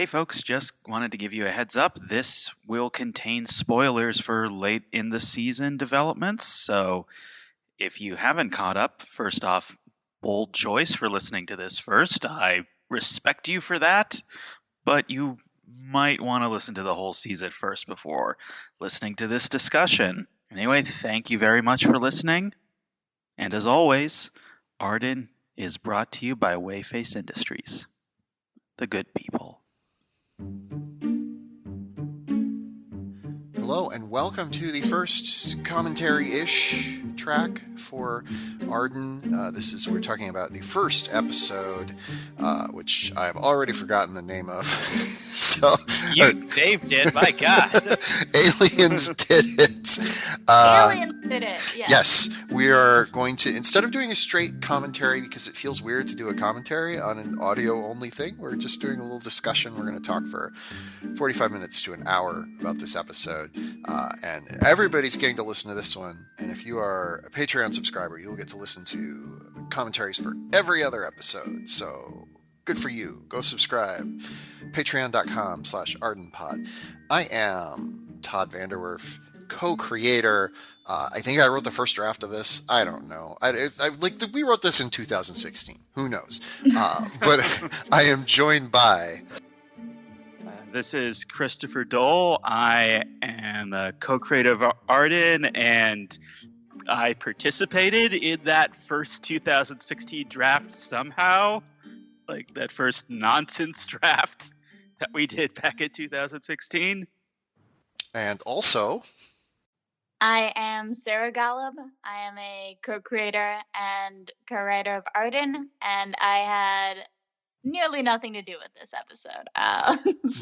Hey folks, just wanted to give you a heads up. This will contain spoilers for late in the season developments, so if you haven't caught up, first off, bold choice for listening to this first. I respect you for that, but you might want to listen to the whole season first before listening to this discussion. Anyway, thank you very much for listening, and as always, Arden is brought to you by Wheyface Industries, the good people. Hello and welcome to the first commentary-ish track for Arden. We're talking about the first episode, which I've already forgotten the name of. Dave did, my God. Aliens did it. Aliens did it, yes. Yes, we are going to, instead of doing a straight commentary, because it feels weird to do a commentary on an audio-only thing, we're just doing a little discussion. We're going to talk for 45 minutes to an hour about this episode. And everybody's getting to listen to this one. And if you are a Patreon subscriber, you'll get to listen to commentaries for every other episode. So good for you. Go subscribe. Patreon.com/ArdenPod. I am Todd VanDerWerff, co-creator. I think I wrote the first draft of this. I don't know. We wrote this in 2016. Who knows? But I am joined by... This is Christopher Dole. I am a co-creator of Arden, and I participated in that first 2016 draft somehow. Like that first nonsense draft that we did back in 2016. And also... I am Sara Ghaleb. I am a co-creator and co-writer of Arden, and I had nearly nothing to do with this episode.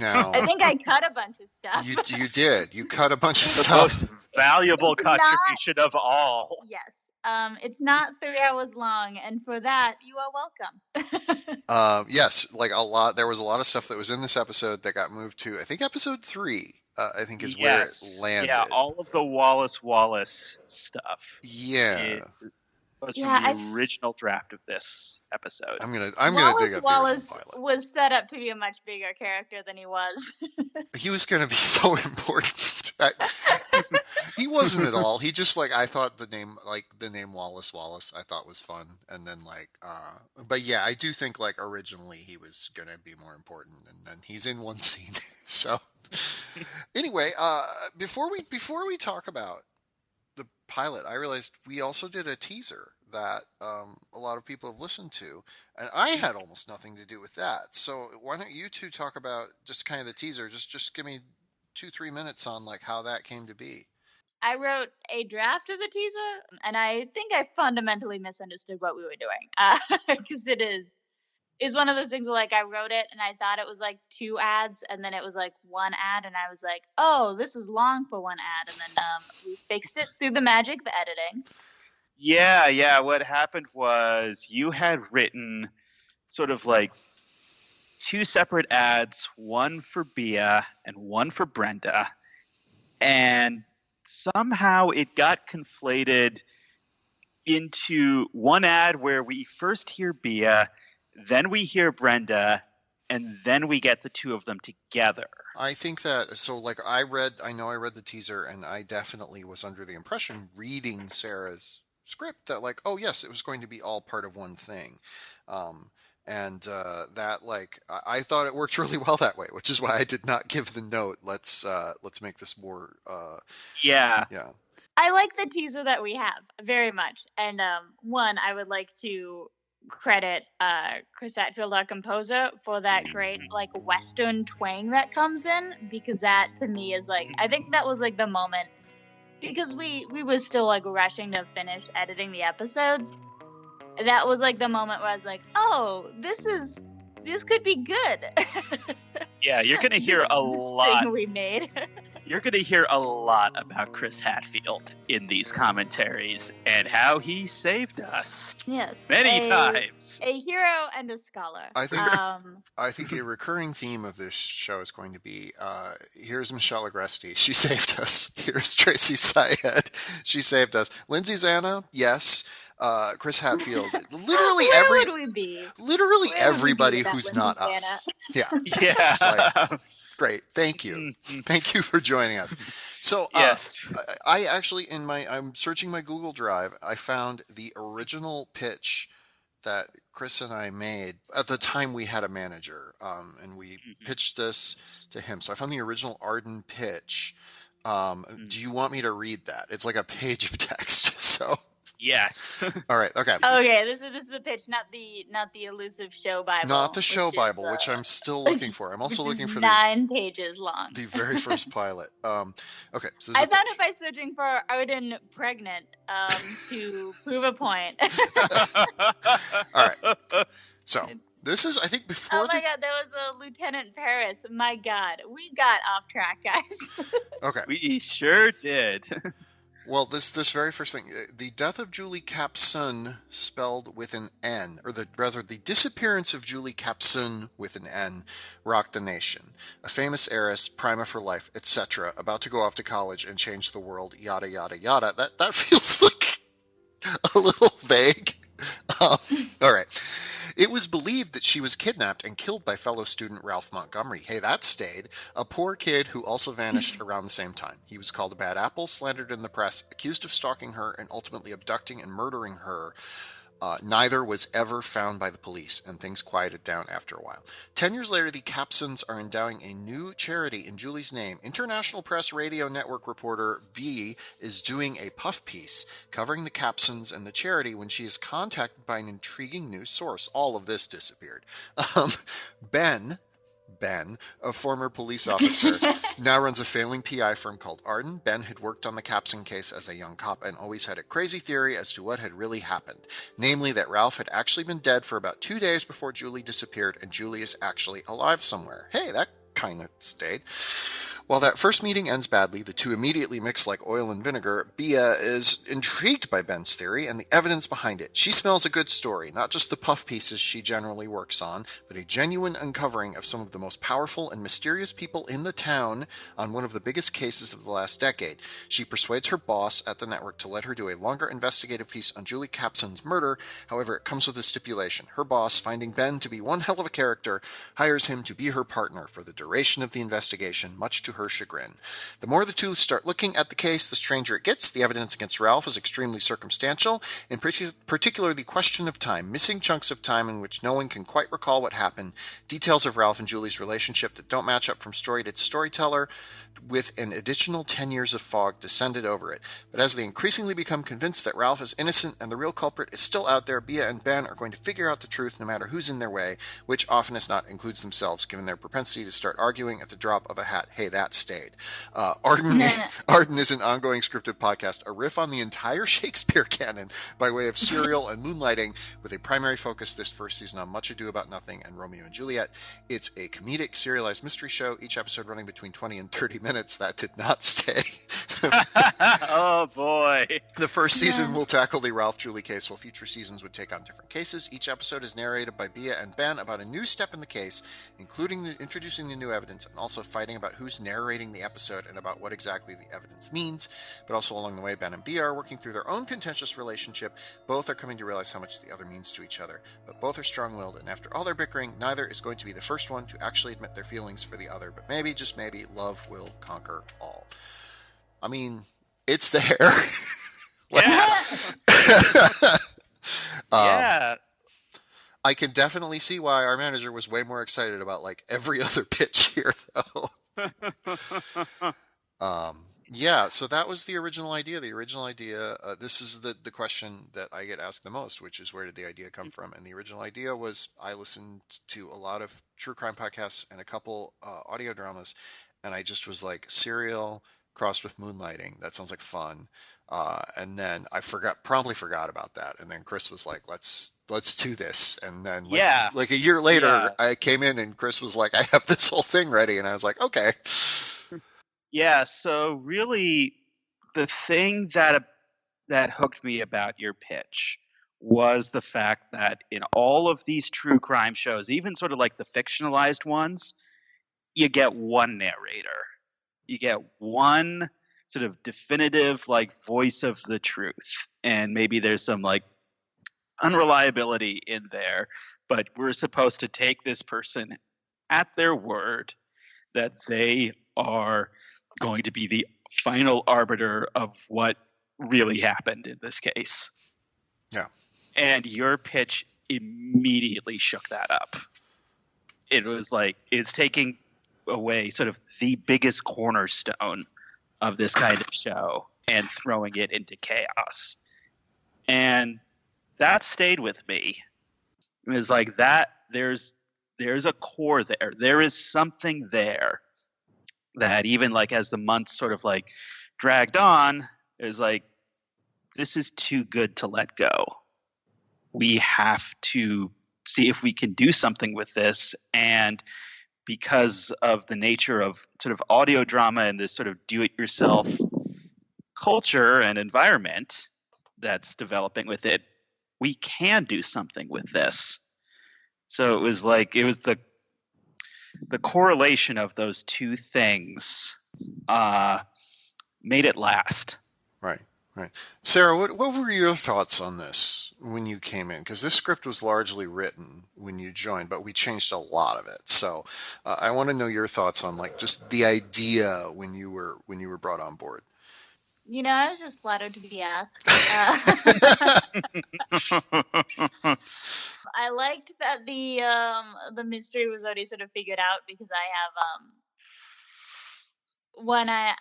No. I think I cut a bunch of stuff. You did. You cut a bunch of The stuff. most valuable contribution of all. Yes. It's not 3 hours long, and for that, you are welcome. Yes, like a lot. There was a lot of stuff that was in this episode that got moved to, I think, episode 3. I think is where it landed. Yeah, all of the Wallace stuff. Yeah. Was from the original draft of this episode. I'm gonna dig up Wallace the original pilot. was set up to be a much bigger character than he was. He was gonna be so important. He wasn't at all. He just I thought the name Wallace I thought was fun, and then but yeah, I do think originally he was gonna be more important, and then he's in one scene. So anyway, before we talk about the pilot, I realized we also did a teaser that a lot of people have listened to, and I had almost nothing to do with that. So why don't you two talk about just kind of the teaser? Just give me 2-3 minutes on how that came to be. I wrote a draft of the teaser, and I think I fundamentally misunderstood what we were doing, because it is one of those things where I wrote it and I thought it was 2 ads, and then it was 1 ad, and I was like, oh, this is long for 1 ad, and then we fixed it through the magic of editing. Yeah. What happened was you had written sort of 2 separate ads, one for Bea and one for Brenda, and somehow it got conflated into one ad where we first hear Bea, then we hear Brenda, and then we get the 2 of them together. I think that, so I know I read the teaser, and I definitely was under the impression, reading Sarah's script, that oh yes, it was going to be all part of one thing. And that I thought it worked really well that way, which is why I did not give the note, let's make this more, Yeah. I like the teaser that we have very much. And one, I would like to credit Chris Hatfield, our composer, for that great Western twang that comes in, because that to me is I think that was the moment, because we were still rushing to finish editing the episodes. That was the moment where I was oh, this could be good. Yeah, you're gonna hear a lot. Thing we made. You're gonna hear a lot about Chris Hatfield in these commentaries and how he saved us. Yes, many times. A hero and a scholar. I think a recurring theme of this show is going to be here's Michelle Agresti, she saved us. Here's Tracy Syed, she saved us. Lindsay Zana, yes. Chris Hatfield, literally Where would we be? literally Where would we be everybody without who's Lindsay not Santa? us. Yeah. Yeah. Great. Thank you. Thank you for joining us. So, Yes. I actually, I'm searching my Google Drive, I found the original pitch that Chris and I made at the time we had a manager, and we pitched this to him. So I found the original Arden pitch. Do you want me to read that? It's like a page of text. So, Yes. all right. Okay. Okay, this is the pitch, not the elusive show Bible. Not the show which is, Bible, which I'm still looking for. I'm also which looking is for 9 pages long. the very first pilot. Okay. So this I is a found pitch. it by searching for Arden pregnant to prove a point. All right. So this is, I think, before Oh my god, there was a Lieutenant Paris. My god, we got off track, guys. Okay. We sure did. Well, this very first thing, the death of Julie Capson, spelled with an N, or the disappearance of Julie Capson with an N, rocked the nation. A famous heiress, prima for life, etc., about to go off to college and change the world, yada yada yada. That feels like a little vague. All right. It was believed that she was kidnapped and killed by fellow student Ralph Montgomery. Hey, that stayed. A poor kid who also vanished around the same time. He was called a bad apple, slandered in the press, accused of stalking her, and ultimately abducting and murdering her. Neither was ever found by the police, and things quieted down after a while. 10 years later, the Capsons are endowing a new charity in Julie's name. International Press Radio Network reporter B is doing a puff piece covering the Capsons and the charity when she is contacted by an intriguing new source. All of this disappeared. Ben, a former police officer, now runs a failing PI firm called Arden. Ben had worked on the Capson case as a young cop and always had a crazy theory as to what had really happened. Namely, that Ralph had actually been dead for about 2 days before Julie disappeared, and Julie is actually alive somewhere. Hey, that kind of stayed. While that first meeting ends badly, the two immediately mix like oil and vinegar. Bia is intrigued by Ben's theory and the evidence behind it. She smells a good story, not just the puff pieces she generally works on, but a genuine uncovering of some of the most powerful and mysterious people in the town on one of the biggest cases of the last decade. She persuades her boss at the network to let her do a longer investigative piece on Julie Capson's murder. However, it comes with a stipulation. Her boss, finding Ben to be one hell of a character, hires him to be her partner for the duration of the investigation, much to her chagrin. The more the two start looking at the case, the stranger it gets. The evidence against Ralph is extremely circumstantial, in particular the question of time, missing chunks of time in which no one can quite recall what happened, details of Ralph and Julie's relationship that don't match up from story to storyteller, with an additional 10 years of fog descended over it. But as they increasingly become convinced that Ralph is innocent and the real culprit is still out there, Bia and Ben are going to figure out the truth no matter who's in their way, which often as not includes themselves, given their propensity to start arguing at the drop of a hat. Hey, that stayed. Arden is an ongoing scripted podcast, a riff on the entire Shakespeare canon by way of serial and moonlighting, with a primary focus this first season on Much Ado About Nothing and Romeo and Juliet. It's a comedic serialized mystery show, each episode running between 20 and 30 minutes. That did not stay. Oh boy. The first season will tackle the Ralph Julie case, while future seasons would take on different cases. Each episode is narrated by Bia and Ben about a new step in the case, including introducing the new evidence and also fighting about who's narrating the episode and about what exactly the evidence means. But also along the way, Ben and Bia are working through their own contentious relationship. Both are coming to realize how much the other means to each other, but both are strong-willed, and after all their bickering, neither is going to be the first one to actually admit their feelings for the other. But maybe, just maybe, love will conquer all. I mean, it's there. Yeah. Yeah. I can definitely see why our manager was way more excited about like every other pitch here, though. Yeah, so that was the original idea. The original idea, this is the question that I get asked the most, which is where did the idea come from? And the original idea was I listened to a lot of true crime podcasts and a couple audio dramas, and I just was like, serial crossed with moonlighting. That sounds like fun. And then I promptly forgot about that. And then Chris was like, let's do this. And then like a year later, I came in and Chris was like, I have this whole thing ready. And I was like, okay. Yeah, so really the thing that hooked me about your pitch was the fact that in all of these true crime shows, even sort of like the fictionalized ones, you get one narrator. You get one sort of definitive like voice of the truth. And maybe there's some like unreliability in there, but we're supposed to take this person at their word that they are going to be the final arbiter of what really happened in this case. Yeah. And your pitch immediately shook that up. It was like, it's taking away sort of the biggest cornerstone of this kind of show and throwing it into chaos. And that stayed with me. It was like that there's a core there. There is something there that even like as the months sort of like dragged on, it was like, this is too good to let go. We have to see if we can do something with this. And because of the nature of sort of audio drama and this sort of do-it-yourself culture and environment that's developing with it, we can do something with this. So it was the correlation of those two things made it last. Right. Sarah, what were your thoughts on this when you came in? Because this script was largely written when you joined, but we changed a lot of it. So I want to know your thoughts on like just the idea when you were brought on board. I was just flattered to be asked. I liked that the mystery was already sort of figured out because I have when I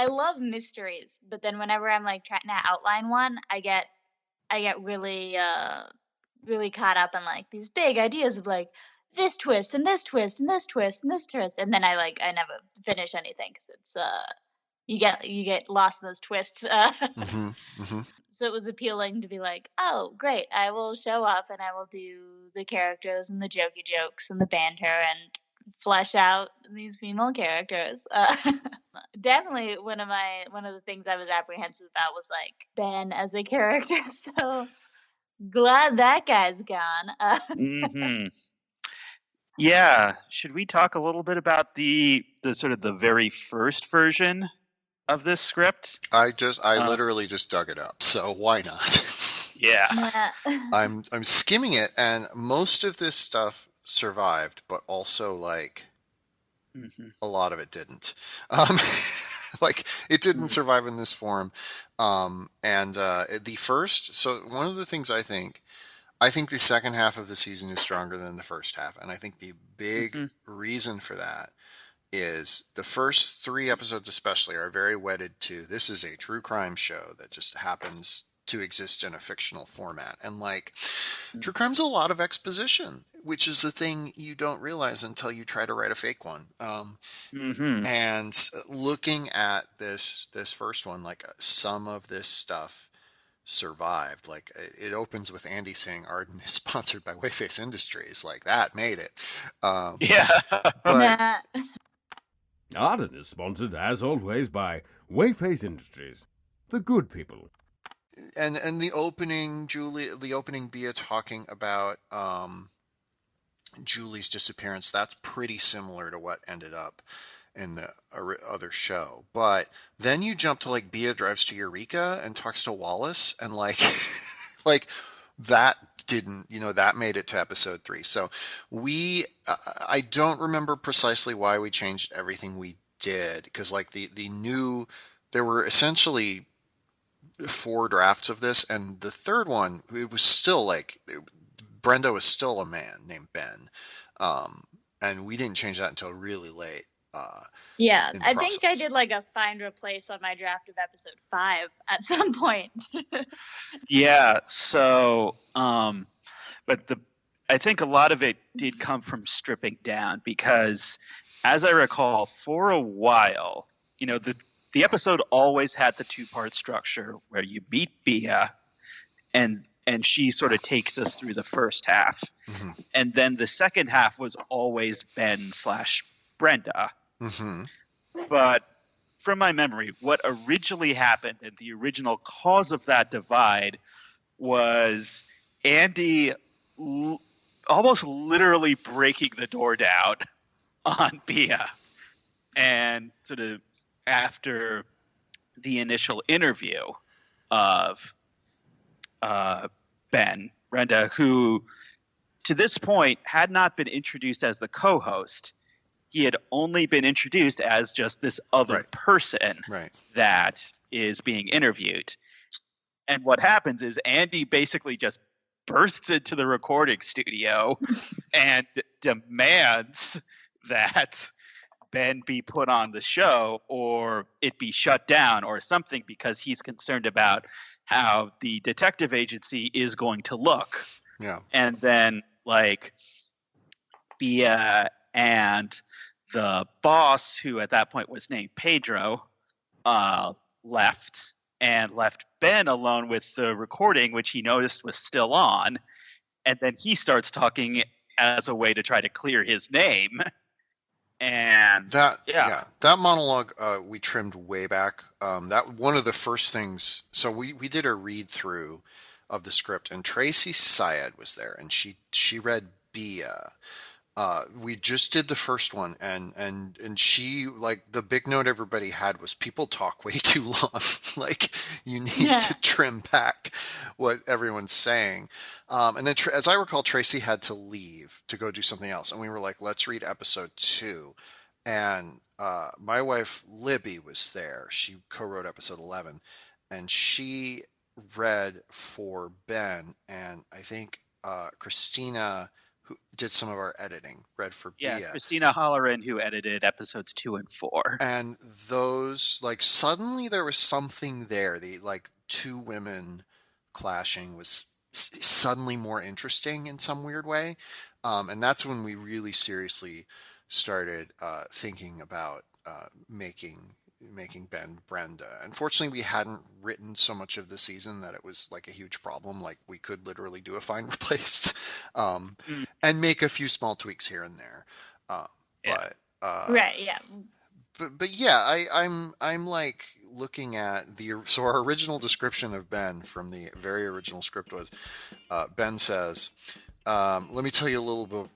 love mysteries, but then whenever I'm like trying to outline one, I get really really caught up in like these big ideas of like this twist and this twist and this twist and this twist, and then I never finish anything because it's you get lost in those twists. So it was appealing to be like, oh great, I will show up and I will do the characters and the jokey jokes and the banter and flesh out these female characters. Definitely one of the things I was apprehensive about was like Ben as a character. So glad that guy's gone. Yeah. Should we talk a little bit about the sort of the very first version of this script? I literally just dug it up, so why not? Yeah. I'm skimming it, and most of this stuff survived, but also like a lot of it didn't. Like it didn't survive in this form. The first, so one of the things I think the second half of the season is stronger than the first half, and I think the big reason for that is the first 3 episodes especially are very wedded to this is a true crime show that just happens to exist in a fictional format. And like true crime's a lot of exposition, which is the thing you don't realize until you try to write a fake one. And looking at this first one, like some of this stuff survived. Like it opens with Andy saying Arden is sponsored by Wheyface Industries. Like that made it. Yeah. Arden is sponsored, as always, by Wheyface Industries, the good people. And the opening, Bea talking about Julie's disappearance, that's pretty similar to what ended up in the other show. But then you jump to like Bea drives to Eureka and talks to Wallace, and like like that didn't, that made it to episode 3. So I don't remember precisely why we changed everything we did, because like there were essentially 4 drafts of this, and the third one, it was still like Brenda was still a man named Ben, and we didn't change that until really late. I think I did like a find replace on my draft of episode 5 at some point. Yeah. So, but I think a lot of it did come from stripping down, because as I recall, for a while, the episode always had the 2-part structure where you meet Bea and she sort of takes us through the first half. And then the second half was always Ben/Brenda. But from my memory, what originally happened and the original cause of that divide was Andy almost literally breaking the door down on Bea. And sort of after the initial interview of Ben Brenda, who to this point had not been introduced as the co-host. He had only been introduced as just this other person that is being interviewed. And what happens is Andy basically just bursts into the recording studio and demands that Ben be put on the show or it be shut down or something, because he's concerned about how the detective agency is going to look. Yeah. And then like Bia and the boss, who at that point was named Pedro, left Ben alone with the recording, which he noticed was still on. And then he starts talking as a way to try to clear his name. And that monologue we trimmed way back. That one of the first things. So we did a read through of the script, and Tracy Syed was there, and she read Bia. We just did the first one, and she, like, the big note everybody had was people talk way too long. Like, you need to trim back what everyone's saying. And then, as I recall, Tracy had to leave to go do something else. And we were like, let's read episode 2. And my wife, Libby, was there. She co-wrote episode 11. And she read for Ben. And I think Christina, who did some of our editing, read for Bia. Yeah, Christina Holleran, who edited episodes 2 and 4. And those, like, suddenly there was something there. The, like, two women clashing was suddenly more interesting in some weird way. And that's when we really seriously started thinking about making Ben Brenda. Unfortunately, we hadn't written so much of the season that it was like a huge problem. Like, we could literally do a find replace and make a few small tweaks here and there. But yeah, I'm like looking at so our original description of Ben from the very original script was Ben says, let me tell you a little bit.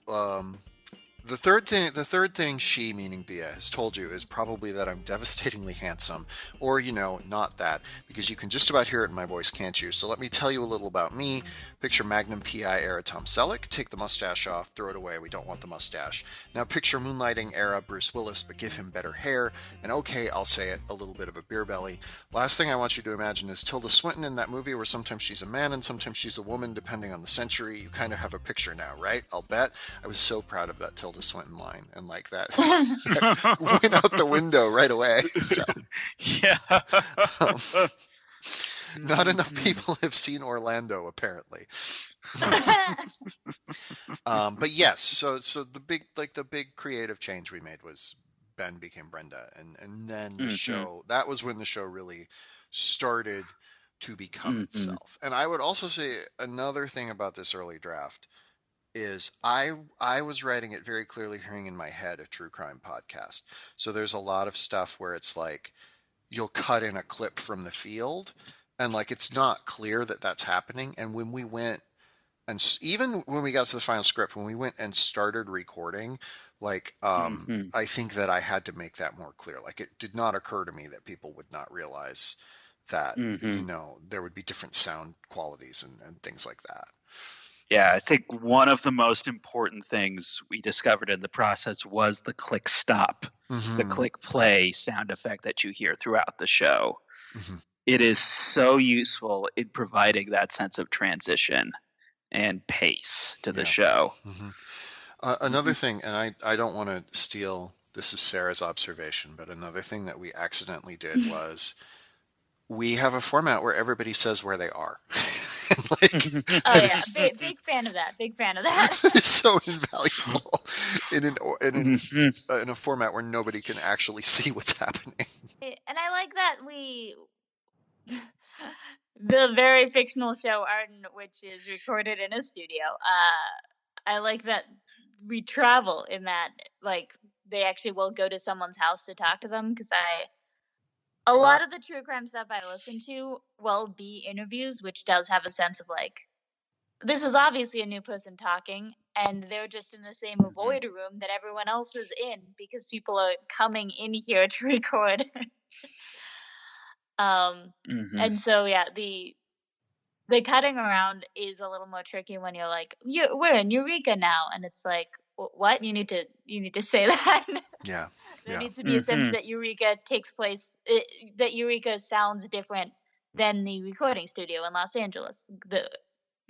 The third thing she, meaning Bia, has told you is probably that I'm devastatingly handsome, or, not that, because you can just about hear it in my voice, can't you? So let me tell you a little about me. Picture Magnum PI era Tom Selleck, take the mustache off, throw it away, we don't want the mustache. Now picture Moonlighting era Bruce Willis, but give him better hair, and okay, I'll say it, a little bit of a beer belly. Last thing I want you to imagine is Tilda Swinton in that movie where sometimes she's a man and sometimes she's a woman, depending on the century. You kind of have a picture now, right? I'll bet. I was so proud of that Tilda Swinton line, and like that went out the window right away. So, yeah. Not enough people have seen Orlando, apparently. But yes, so the big creative change we made was Ben became Brenda, and then the show, that was when the show really started to become itself. And I would also say another thing about this early draft is I was writing it very clearly, hearing in my head a true crime podcast. So there's a lot of stuff where it's like you'll cut in a clip from the field, and like it's not clear that that's happening. And when we went, and even when we got to the final script, when we went and started recording, like I think that I had to make that more clear. Like, it did not occur to me that people would not realize that there would be different sound qualities and things like that. Yeah, I think one of the most important things we discovered in the process was the click stop, the click play sound effect that you hear throughout the show. It is so useful in providing that sense of transition and pace to the show. Another thing, and I don't want to steal, this is Sarah's observation, but another thing that we accidentally did was we have a format where everybody says where they are. Big fan of that. It's so invaluable in a format where nobody can actually see what's happening. And I like that the very fictional show Arden, which is recorded in a studio. I like that we travel in that, like, they actually will go to someone's house to talk to them, because a lot of the true crime stuff I listen to will be interviews, which does have a sense of like, this is obviously a new person talking, and they're just in the same avoid room that everyone else is in because people are coming in here to record. And so, yeah, the cutting around is a little more tricky when you're like, we're in Eureka now, and it's like, what? You need to say that. Yeah. There needs to be a sense Mhm. that Eureka takes place, that Eureka sounds different than the recording studio in Los Angeles. Because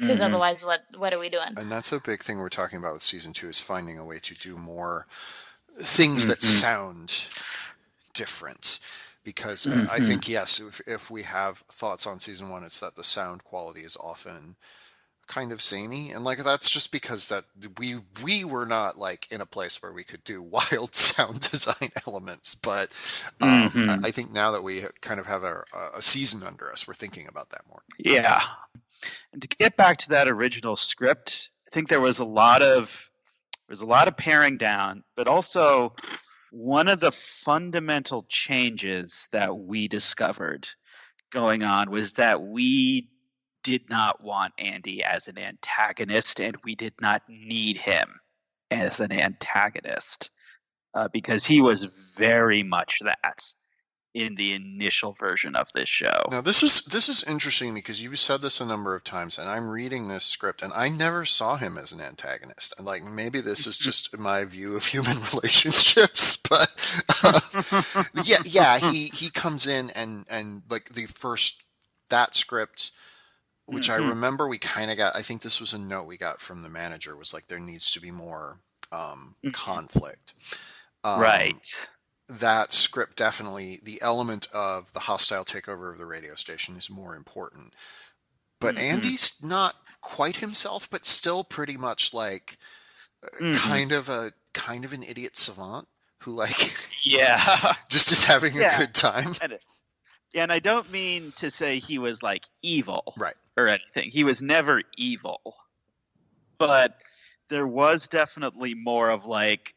Mhm. otherwise, what are we doing? And that's a big thing we're talking about with season 2 is finding a way to do more things that Mhm. sound different. Because I Mhm. think, yes, if we have thoughts on season 1, it's that the sound quality is often kind of samey, and like that's just because that we were not like in a place where we could do wild sound design elements. But Mhm. I think now that we kind of have a season under us, we're thinking about that more. Yeah. And to get back to that original script, I think there was a lot of paring down, but also one of the fundamental changes that we discovered going on was that we did not want Andy as an antagonist, and we did not need him as an antagonist because he was very much that in the initial version of this show. Now this is interesting because you said this a number of times, and I'm reading this script, and I never saw him as an antagonist. And like maybe this is just my view of human relationships, but yeah, he comes in and like that script, which I remember we kind of got. I think this was a note we got from the manager, was like there needs to be more conflict. Right. That script definitely, the element of the hostile takeover of the radio station is more important. But Andy's not quite himself, but still pretty much like kind of an idiot savant who like Yeah. just is having a good time. And I don't mean to say he was like evil, Right, or anything. He was never evil. But there was definitely more of like,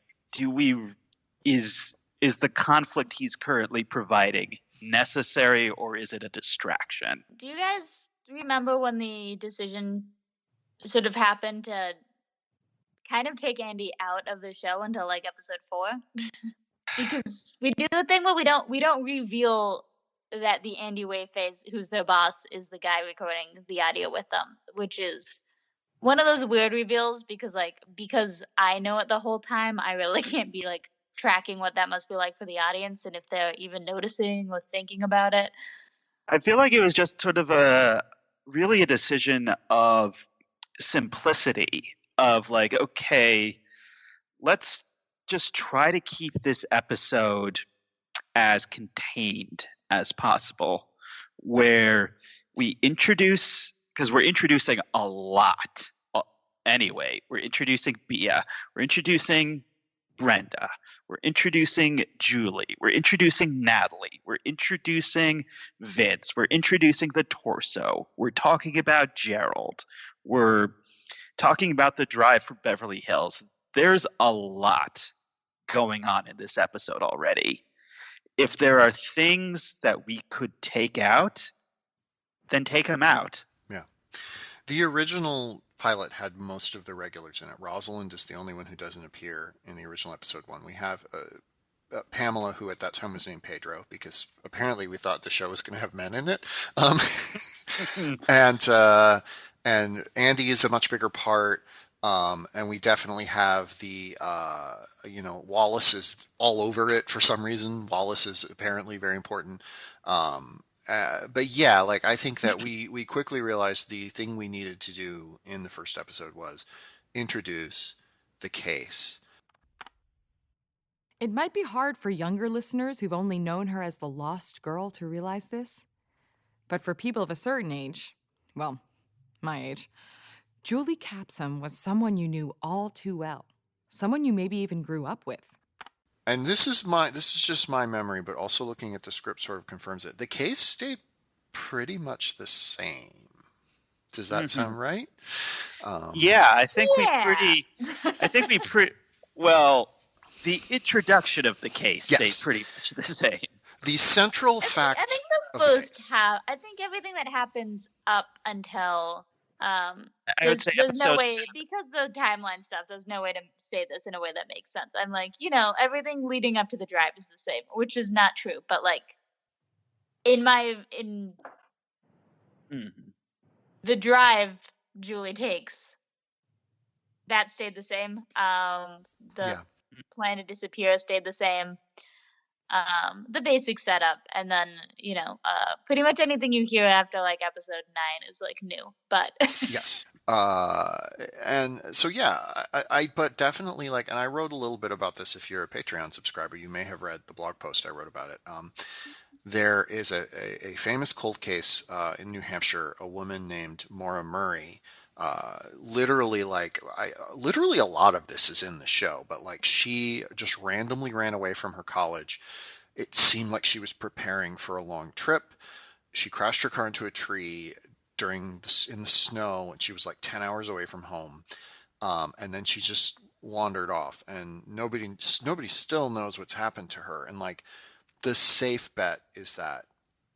is the conflict he's currently providing necessary, or is it a distraction? Do you guys remember when the decision sort of happened to kind of take Andy out of the show until like episode 4? Because we do the thing where we don't reveal that the Andy Wheyface, who's their boss, is the guy recording the audio with them, which is one of those weird reveals because I know it the whole time. I really can't be like tracking what that must be like for the audience and if they're even noticing or thinking about it. I feel like it was just sort of really a decision of simplicity, of like, okay, let's just try to keep this episode as contained as possible, where we introduce, because we're introducing a lot anyway. We're introducing Bia, we're introducing Brenda, we're introducing Julie, we're introducing Natalie, we're introducing Vince, we're introducing the torso, we're talking about Gerald, we're talking about the drive for Beverly Hills. There's a lot going on in this episode already. If there are things that we could take out, then take them out. yeah. The original pilot had most of the regulars in it. Rosalind is the only one who doesn't appear in the original episode 1. We have Pamela, who at that time was named Pedro, because apparently we thought the show was going to have men in it. And Andy is a much bigger part. And we definitely have the, Wallace is all over it for some reason. Wallace is apparently very important. But yeah, like I think that we quickly realized the thing we needed to do in the first episode was introduce the case. It might be hard for younger listeners who've only known her as the lost girl to realize this. But for people of a certain age, well, my age, Julie Capsum was someone you knew all too well. Someone you maybe even grew up with. And this is just my memory, but also looking at the script sort of confirms it. The case stayed pretty much the same. Does that sound right? Yeah, I think well, the introduction of the case stayed pretty much the same. The central facts. I think the first half. I think everything that happens up until. I would say there's no way, episode- because the timeline stuff, there's no way to say this in a way that makes sense. I'm like, everything leading up to the drive is the same, which is not true. But like, the drive Julie takes, that stayed the same. The plan to disappear stayed the same. The basic setup, and then pretty much anything you hear after like episode 9 is like new. But Yes. And so yeah, I but definitely like, and I wrote a little bit about this. If you're a Patreon subscriber, you may have read the blog post I wrote about it. There is a famous cold case in New Hampshire, a woman named Maura Murray. Literally a lot of this is in the show, but like she just randomly ran away from her college. It seemed like she was preparing for a long trip. She crashed her car into a tree in the snow, and she was like 10 hours away from home. And then she just wandered off, and nobody still knows what's happened to her. And like the safe bet is that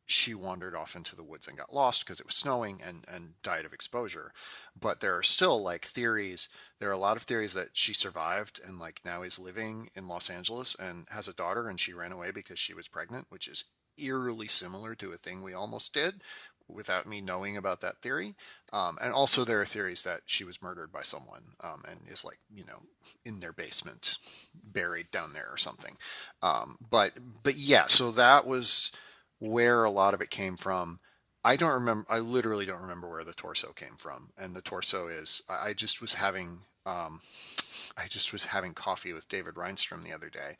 she wandered off into the woods and got lost because it was snowing and died of exposure. But there are still like theories. There are a lot of theories that she survived and like now is living in Los Angeles and has a daughter, and she ran away because she was pregnant, which is eerily similar to a thing we almost did without me knowing about that theory. And also there are theories that she was murdered by someone and is like, in their basement, buried down there or something. But yeah, so that was where a lot of it came from. I literally don't remember where the torso came from. And the torso is, I just was having coffee with David Reinstrom the other day.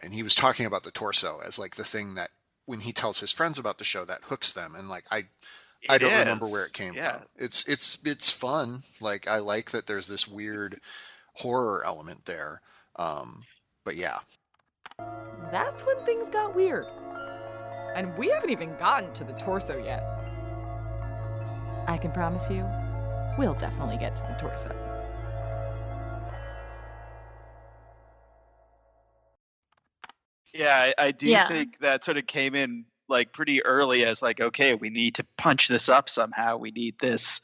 And he was talking about the torso as like the thing that when he tells his friends about the show that hooks them. And like, I don't remember where it came from. It's fun. Like, I like that there's this weird horror element there. But yeah. That's when things got weird. And we haven't even gotten to the torso yet. I can promise you, we'll definitely get to the torso. Yeah, I do think that sort of came in like pretty early as like, okay, we need to punch this up somehow. We need this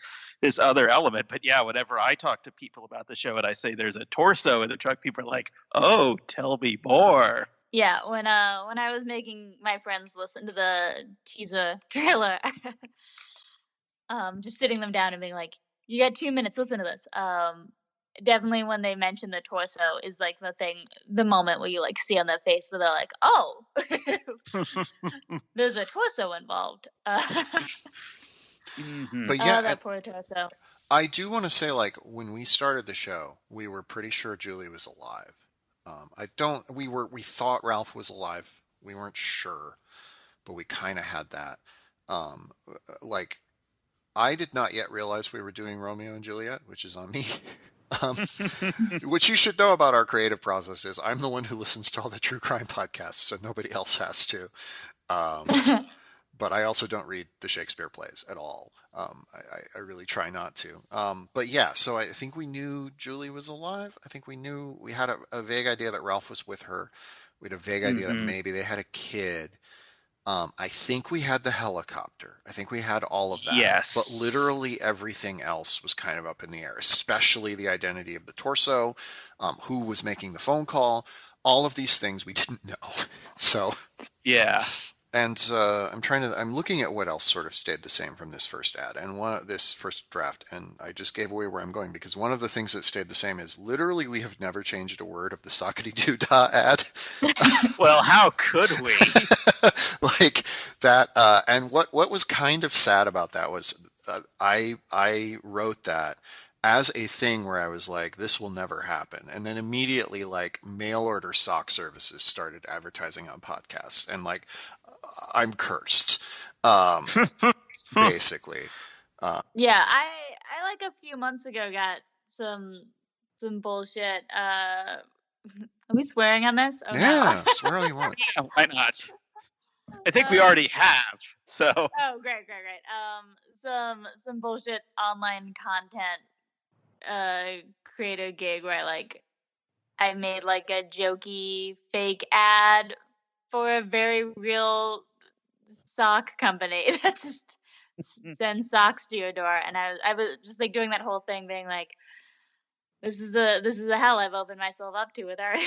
other element. But yeah, whenever I talk to people about the show and I say there's a torso in the truck, people are like, oh, tell me more. Yeah, when I was making my friends listen to the teaser trailer, just sitting them down and being like, you got 2 minutes, listen to this. Definitely when they mention the torso is like the moment where you like see on their face where they're like, oh, there's a torso involved. But yeah, that poor torso. I do want to say, like, when we started the show, we were pretty sure Julie was alive. We thought Ralph was alive. We weren't sure, but we kind of had that. Like, I did not yet realize we were doing Romeo and Juliet, which is on me. What you should know about our creative process is I'm the one who listens to all the true crime podcasts, so nobody else has to. But I also don't read the Shakespeare plays at all. I really try not to. But yeah, so I think we knew Julie was alive. I think we had a vague idea that Ralph was with her. We had a vague idea that maybe they had a kid. I think we had the helicopter. I think we had all of that. Yes. But literally everything else was kind of up in the air, especially the identity of the torso, who was making the phone call. All of these things we didn't know. So yeah. And I'm looking at what else sort of stayed the same from this first ad and this first draft, and I just gave away where I'm going because one of the things that stayed the same is literally we have never changed a word of the Sockety Doo-Dah ad. Well, how could we? Like that, and what was kind of sad about that was I wrote that as a thing where I was like, this will never happen. And then immediately like mail order sock services started advertising on podcasts and like, I'm cursed, basically. Yeah, I like a few months ago got some bullshit. Are we swearing on this? Oh, yeah, no. Swear all you want. Yeah, why not? I think we already have. So. Oh, great. Some bullshit online content creator gig where like I made like a jokey fake ad for a very real sock company that just sends socks to your door, and I was just like doing that whole thing being like, this is the hell I've opened myself up to with Arden.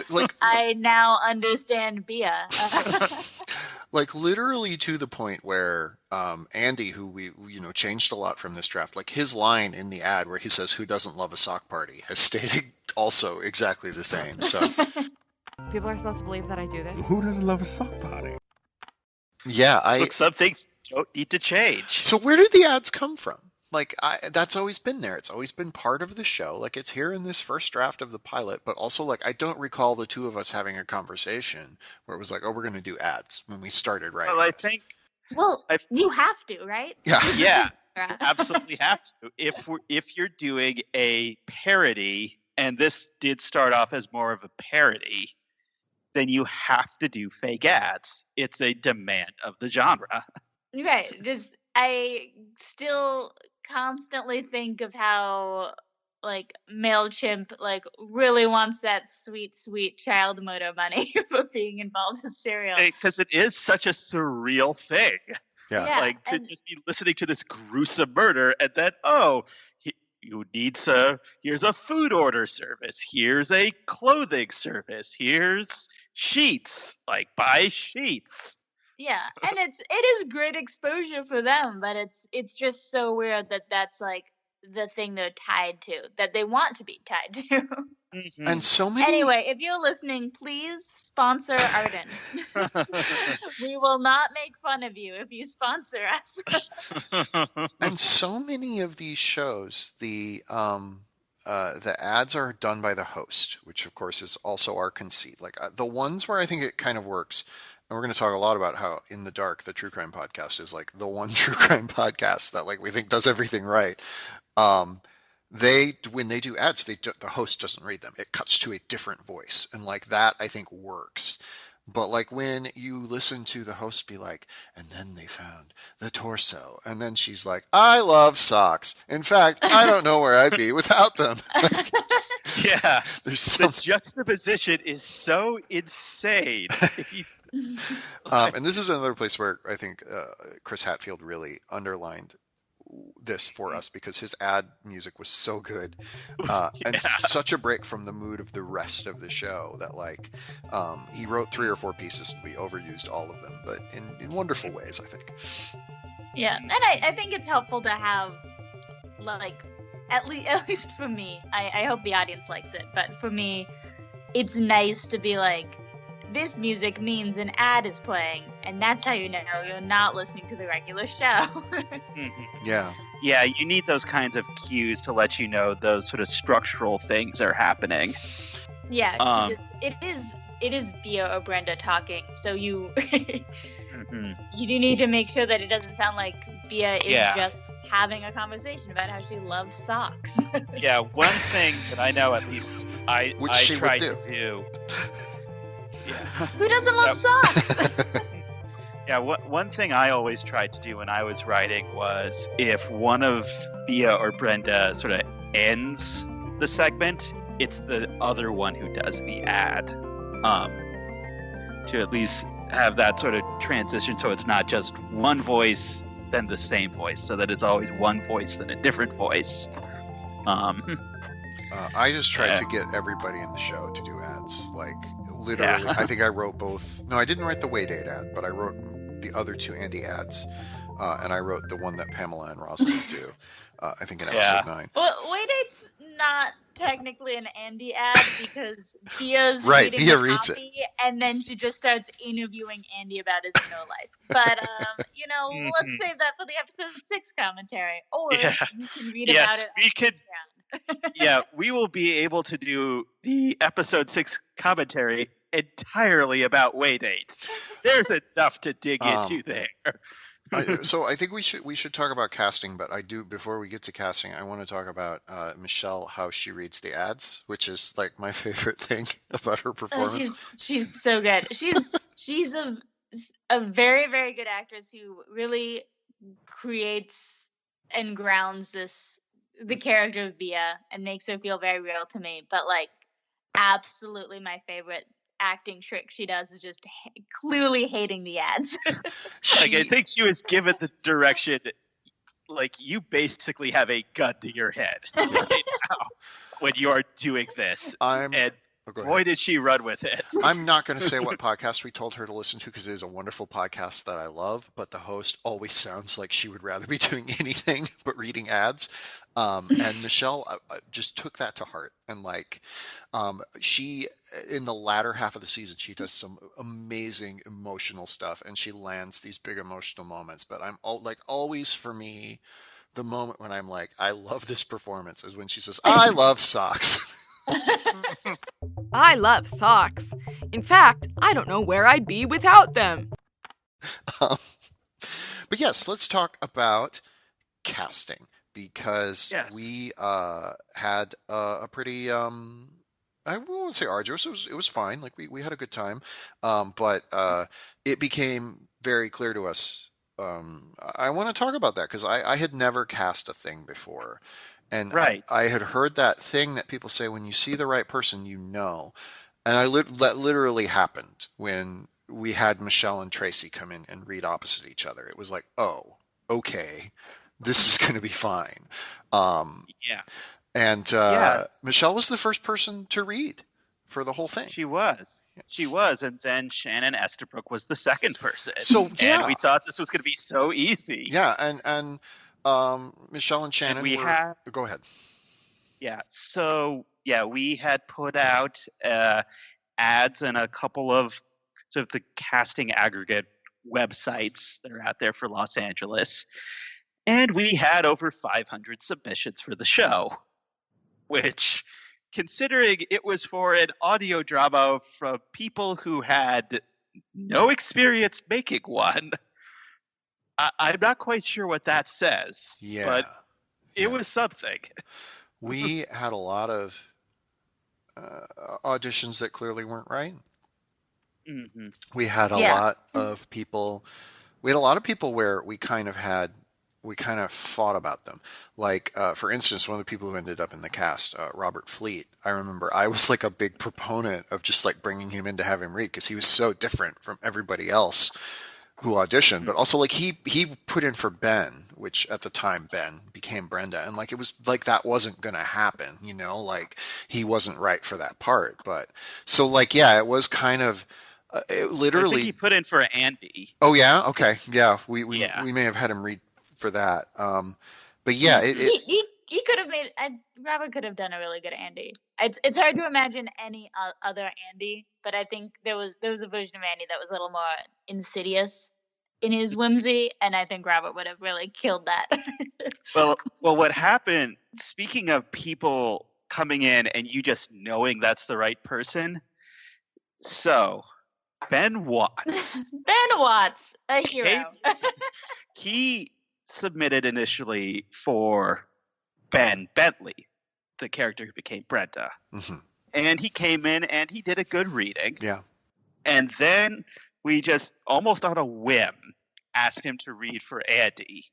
Like, I now understand Bia. Like literally to the point where Andy, who we changed a lot from this draft, like his line in the ad where he says "Who doesn't love a sock party" has stayed also exactly the same. So People are supposed to believe that I do this. Who doesn't love a sock party? yeah, Look, some things don't need to change. So where did the ads come from? Like that's always been there. It's always been part of the show. Like it's here in this first draft of the pilot, but also like I don't recall the two of us having a conversation where it was like, "Oh, we're going to do ads" when we started writing. Well, I this. think Well, you have to, right? Yeah. yeah, you absolutely have to. If you're doing a parody, and this did start off as more of a parody, then you have to do fake ads. It's a demand of the genre. Right. Just I still constantly think of how like MailChimp like really wants that sweet, sweet child motor money for being involved with cereal. Because it is such a surreal thing. Yeah. Yeah, Like to and- just be listening to this gruesome murder and then, you need here's a food order service. Here's a clothing service. Here's sheets. Like buy sheets. Yeah, and it is great exposure for them, but it's just so weird that that's like the thing they're tied to, that they want to be tied to. Mhm. And so many. Anyway, if you're listening, please sponsor Arden. We will not make fun of you if you sponsor us. And so many of these shows, the ads are done by the host, which of course is also our conceit. Like the ones where I think it kind of works, and we're going to talk a lot about how In the Dark, the true crime podcast, is like the one true crime podcast that like we think does everything right. When they do ads, the host doesn't read them. It cuts to a different voice, and like that I think works. But like when you listen to the host be like, and then they found the torso, and then she's like, "I love socks. In fact, I don't know where I'd be without them." Like, Yeah. there's some, The juxtaposition is so insane. and this is another place where I think Chris Hadfield really underlined this for us because his ad music was so good and such a break from the mood of the rest of the show that like he wrote 3 or 4 pieces. We overused all of them, but in wonderful ways, I think. Yeah, and I think it's helpful to have like at least for me. I hope the audience likes it, but for me, it's nice to be like, this music means an ad is playing, and that's how you know you're not listening to the regular show. Mhm. Yeah. Yeah, you need those kinds of cues to let you know those sort of structural things are happening. Yeah, 'cause it is Bia or Brenda talking, so you Mhm. you do need to make sure that it doesn't sound like Bia is Yeah. just having a conversation about how she loves socks. Yeah, one thing that I know at least I Which she would tried do. to do. Yeah. Who doesn't love Yep. socks? Yeah, one thing I always tried to do when I was writing was if one of Bia or Brenda sort of ends the segment, it's the other one who does the ad. To at least have that sort of transition so it's not just one voice, then the same voice, so that it's always one voice, then a different voice. I just tried Yeah. to get everybody in the show to do ads. Like literally, I think I wrote both. No, I didn't write the Waydate ad, but I wrote the other 2 Andy ads, and I wrote the one that Pamela and Rosalind do. I think in episode 9. Well, Waydate's not technically an Andy ad because Bia's Right, reading Bia the reads it. copy, and then she just starts interviewing Andy about his inner life. But let's save that for the episode 6 commentary, or Yeah. you can read Yes, about it. we could. Yeah, we will be able to do the episode 6 commentary entirely about Waydate. There's enough to dig into there. So I think we should talk about casting, but before we get to casting, I want to talk about Michelle, how she reads the ads, which is like my favorite thing about her Oh, performance. she's so good. She's a very, very good actress who really creates and grounds the character of Bia and makes her feel very real to me. But like, absolutely my favorite acting trick she does is just clearly hating the ads. Like, I think she was given the direction, like, you basically have a gun to your head right now when you are doing this. I'm And go ahead. Boy, did she run with it. I'm not going to say what podcast we told her to listen to because it is a wonderful podcast that I love, but the host always sounds like she would rather be doing anything but reading ads. And Michelle just took that to heart. And she, in the latter half of the season, she does some amazing emotional stuff and she lands these big emotional moments. But always for me, the moment when I'm like, I love this performance is when she says, I love socks. I love socks. In fact, I don't know where I'd be without them. But yes, let's talk about casting because we had a pretty I won't say arduous. It was fine. Like we had a good time, but it became very clear to us. I want to talk about that because I had never cast a thing before. And right. I had heard that thing that people say when you see the right person, you know. And that literally happened when we had Michelle and Tracy come in and read opposite each other. It was like, oh, okay, this is going to be fine. Yeah. And Michelle was the first person to read for the whole thing. She was. She was. And then Shannon Estabrook was the second person. So, yeah. And we thought this was going to be so easy. Yeah. And Michelle and Shannon go ahead. Yeah. So, we had put out ads in a couple of sort of the casting aggregate websites that are out there for Los Angeles. And we had over 500 submissions for the show, which, considering it was for an audio drama from people who had no experience making one, I'm not quite sure what that says. Yeah. But it was something. We had a lot of auditions that clearly weren't right. Mm-hmm. We had a lot of people. We had a lot of people where we kind of fought about them. Like, for instance, one of the people who ended up in the cast, Robert Fleet, I remember I was like a big proponent of just like bringing him in to have him read because he was so different from everybody else who auditioned. But also like he put in for Ben, which at the time Ben became Brenda. And like, it was like, that wasn't going to happen, you know, like he wasn't right for that part. But so like, yeah, it was kind of, it literally. I think he put in for Andy. Oh yeah. Okay. Yeah. We may have had him read for that. But yeah, he could have made. Robert could have done a really good Andy. It's hard to imagine any other Andy, but I think there was a version of Andy that was a little more insidious in his whimsy, and I think Robert would have really killed that. Well, what happened? Speaking of people coming in and you just knowing that's the right person, so Ben Watts. Ben Watts, a hero. He submitted initially for Bentley, the character who became Brenda. Mm-hmm. And he came in and he did a good reading. Yeah. And then we just almost on a whim asked him to read for Andy.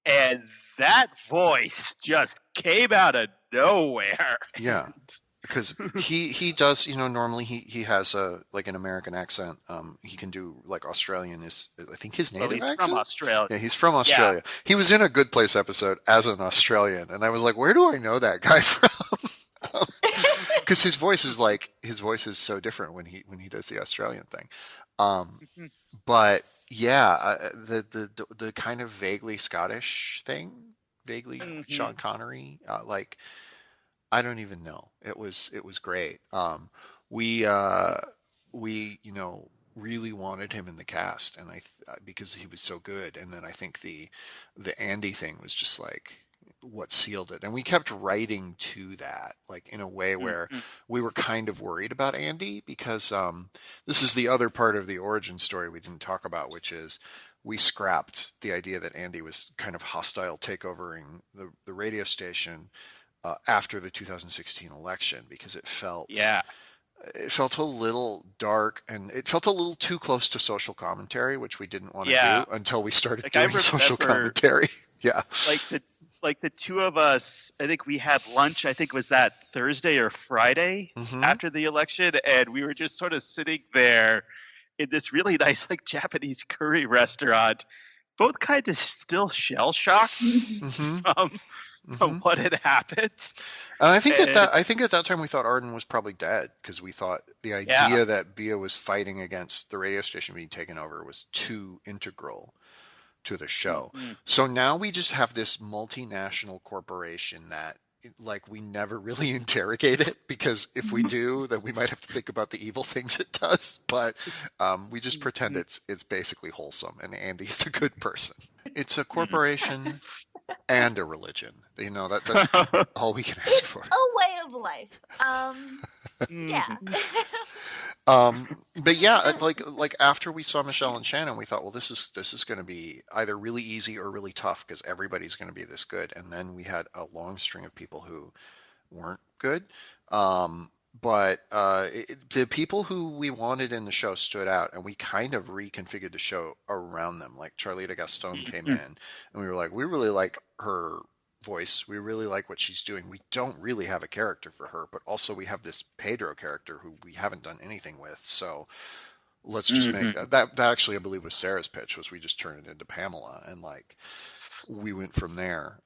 And that voice just came out of nowhere. Yeah. Because he does, you know, normally he has like an American accent. He can do like Australian is I think his native accent. He's from Australia. Yeah, he's from Australia. Yeah. He was in a Good Place episode as an Australian, and I was like, where do I know that guy from? Because his voice is so different when he does the Australian thing. But yeah, the kind of vaguely Scottish thing, vaguely Sean Connery, like. I don't even know. It was great. We you know really wanted him in the cast, and because he was so good. And then I think the Andy thing was just like what sealed it. And we kept writing to that, like in a way where we were kind of worried about Andy because this is the other part of the origin story we didn't talk about, which is we scrapped the idea that Andy was kind of hostile takeovering the radio station. After the 2016 election, because it felt a little dark and it felt a little too close to social commentary, which we didn't want to do until we started doing social commentary. Yeah, like the two of us, I think we had lunch. I think it was that Thursday or Friday after the election, and we were just sort of sitting there in this really nice like Japanese curry restaurant, both kind of still shell shocked Mhm. what had happened. And I think And- at that time we thought Arden was probably dead because we thought the idea that Bia was fighting against the radio station being taken over was too integral to the show. Mhm. So now we just have this multinational corporation that like we never really interrogate it, because if we do, then we might have to think about the evil things it does. But we just pretend it's basically wholesome, and Andy is a good person. It's a corporation and a religion. You know, that's all we can ask It's for. a way of life. Yeah. But yeah, like after we saw Michelle and Shannon, we thought, well, this is going to be either really easy or really tough because everybody's going to be this good. And then we had a long string of people who weren't good. But the people who we wanted in the show stood out, and we kind of reconfigured the show around them. Like Charlita Gaston came in, and we were like, we really like her voice. We really like what she's doing. We don't really have a character for her, but also we have this Pedro character who we haven't done anything with. So let's just make that actually, I believe, was Sarah's pitch, was we just turn it into Pamela, and like we went from there.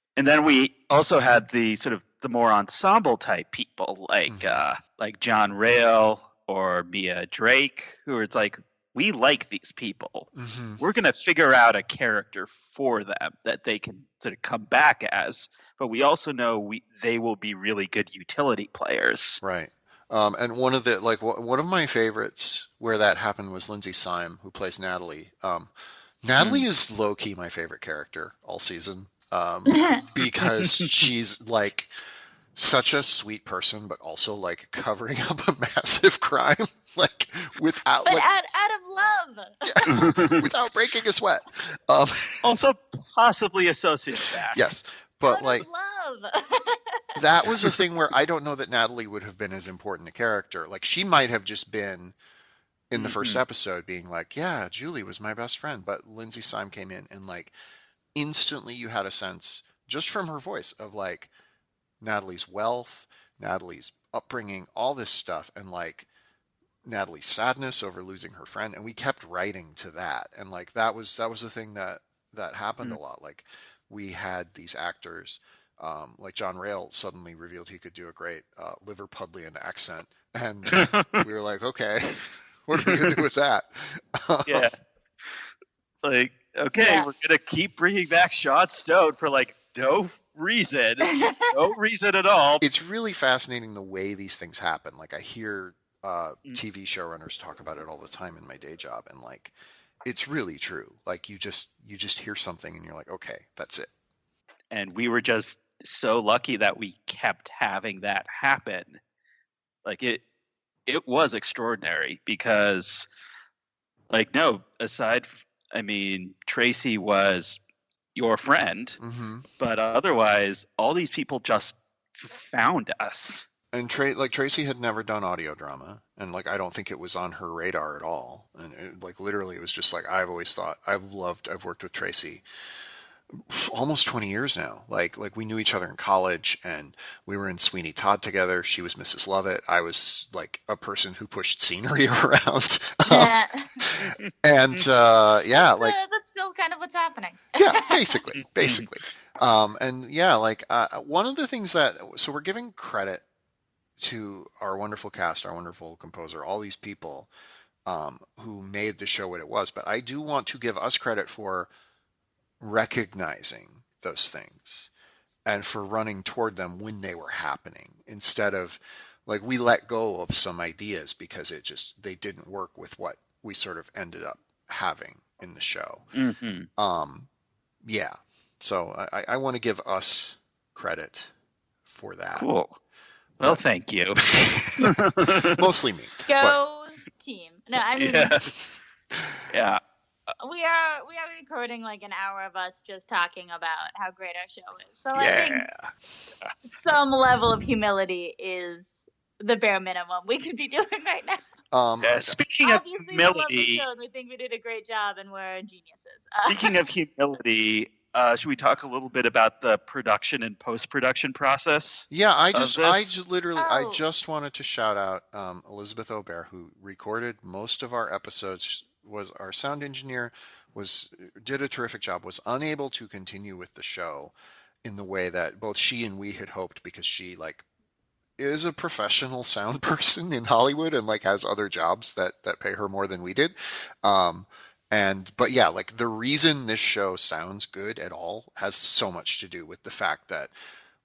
And then we also had the sort of the more ensemble type people like John Rail or Mia Drake, who are, it's like, we like these people. We're going to figure out a character for them that they can sort of come back as, but we also know they will be really good utility players. Right. And one of my favorites where that happened was Lindsay Syme, who plays Natalie. Natalie is low key my favorite character all season, because she's like such a sweet person, but also like covering up a massive crime, like without, But like, out of love. without breaking a sweat. Also possibly a sociopath. Yes, but Out like of love. that was a thing where I don't know that Natalie would have been as important a character. Like she might have just been in the first episode being like, yeah, Julie was my best friend, but Lindsay Syme came in and like instantly you had a sense just from her voice of like Natalie's wealth, Natalie's upbringing, all this stuff, and like Natalie's sadness over losing her friend, and we kept writing to that, and like that was the thing that happened a lot. Like we had these actors, like John Rail suddenly revealed he could do a great Liverpudlian accent, and we were like, okay, what are we gonna do with that? Yeah. Like, okay, we're gonna keep bringing back Sean Stone for like no reason at all. It's really fascinating the way these things happen. Like I hear TV showrunners talk about it all the time in my day job, and like it's really true. Like you just hear something and you're like, okay, that's it. And we were just so lucky that we kept having that happen. Like it was extraordinary because, like, no, Tracy was your friend, but otherwise all these people just found us. And Tracy had never done audio drama, and like I don't think it was on her radar at all. And literally it was just like, I've always thought I've worked with Tracy almost 20 years now. Like we knew each other in college, and we were in Sweeney Todd together. She was Mrs. Lovett. I was like a person who pushed scenery around. And that's still kind of what's happening. yeah, basically. And yeah, like one of the things so we're giving credit to our wonderful cast, our wonderful composer, all these people who made the show what it was. But I do want to give us credit for recognizing those things and for running toward them when they were happening, instead of like we let go of some ideas because they didn't work with what we sort of ended up having in the show. Yeah. So I want to give us credit for that. Cool. Well, thank you. Mostly me. Go team. No, I mean, yeah. We are recording like an hour of us just talking about how great our show is. So I think some level of humility is the bare minimum we could be doing right now. Speaking of humility, we love the show and we think we did a great job and we're geniuses. Speaking of humility, should we talk a little bit about the production and post-production process? Yeah, I just wanted to shout out Elizabeth Aubert, who recorded most of our episodes was our sound engineer, did a terrific job, was unable to continue with the show in the way that both she and we had hoped, because she like is a professional sound person in Hollywood and like has other jobs that pay her more than we did. But yeah, like the reason this show sounds good at all has so much to do with the fact that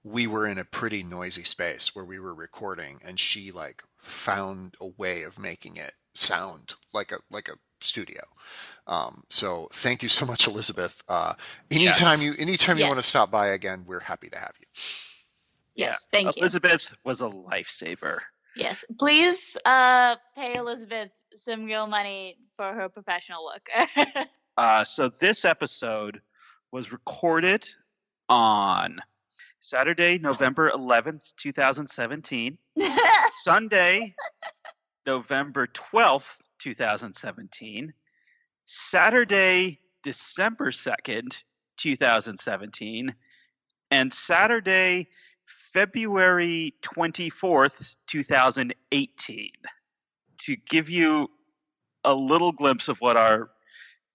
we were in a pretty noisy space where we were recording, and she like found a way of making it sound like a studio. So thank you so much, Elizabeth. Anytime you want to stop by again, we're happy to have you. Yes, thank you. Elizabeth was a lifesaver. Yes, please pay Elizabeth some real money for her professional look. So this episode was recorded on Saturday, November 11th, 2017. Sunday, November 12th, 2017. Saturday, December 2nd, 2017. And Saturday, February 24th, 2018. To give you a little glimpse of what our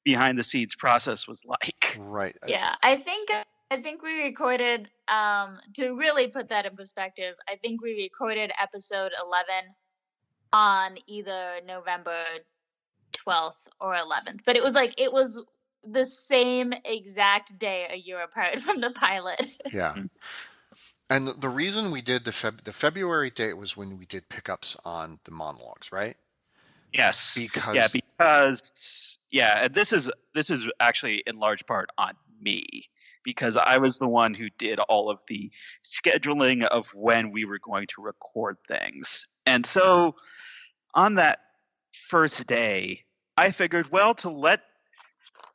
behind the scenes process was like. Right. Yeah, I think we recorded, to really put that in perspective, I think we recorded episode 11 on either November 12th or 11th. But it was the same exact day a year apart from the pilot. Yeah. And the reason we did the February date was when we did pickups on the monologues, right? Yes. Because and this is actually in large part on me, because I was the one who did all of the scheduling of when we were going to record things. And so on that first day, I figured, well, to let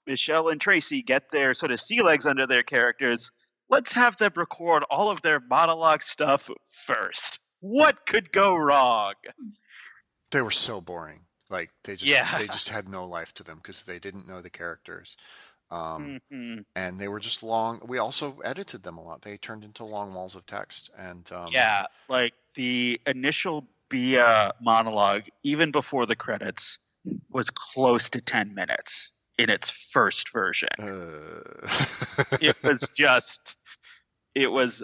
Michelle and Tracy get their sort of sea legs under their characters, let's have them record all of their monologue stuff first. What could go wrong? They were so boring. Like they just had no life to them because they didn't know the characters. And they were just long. We also edited them a lot. They turned into long walls of text. And like the initial Bia monologue, even before the credits, was close to 10 minutes in its first version. It was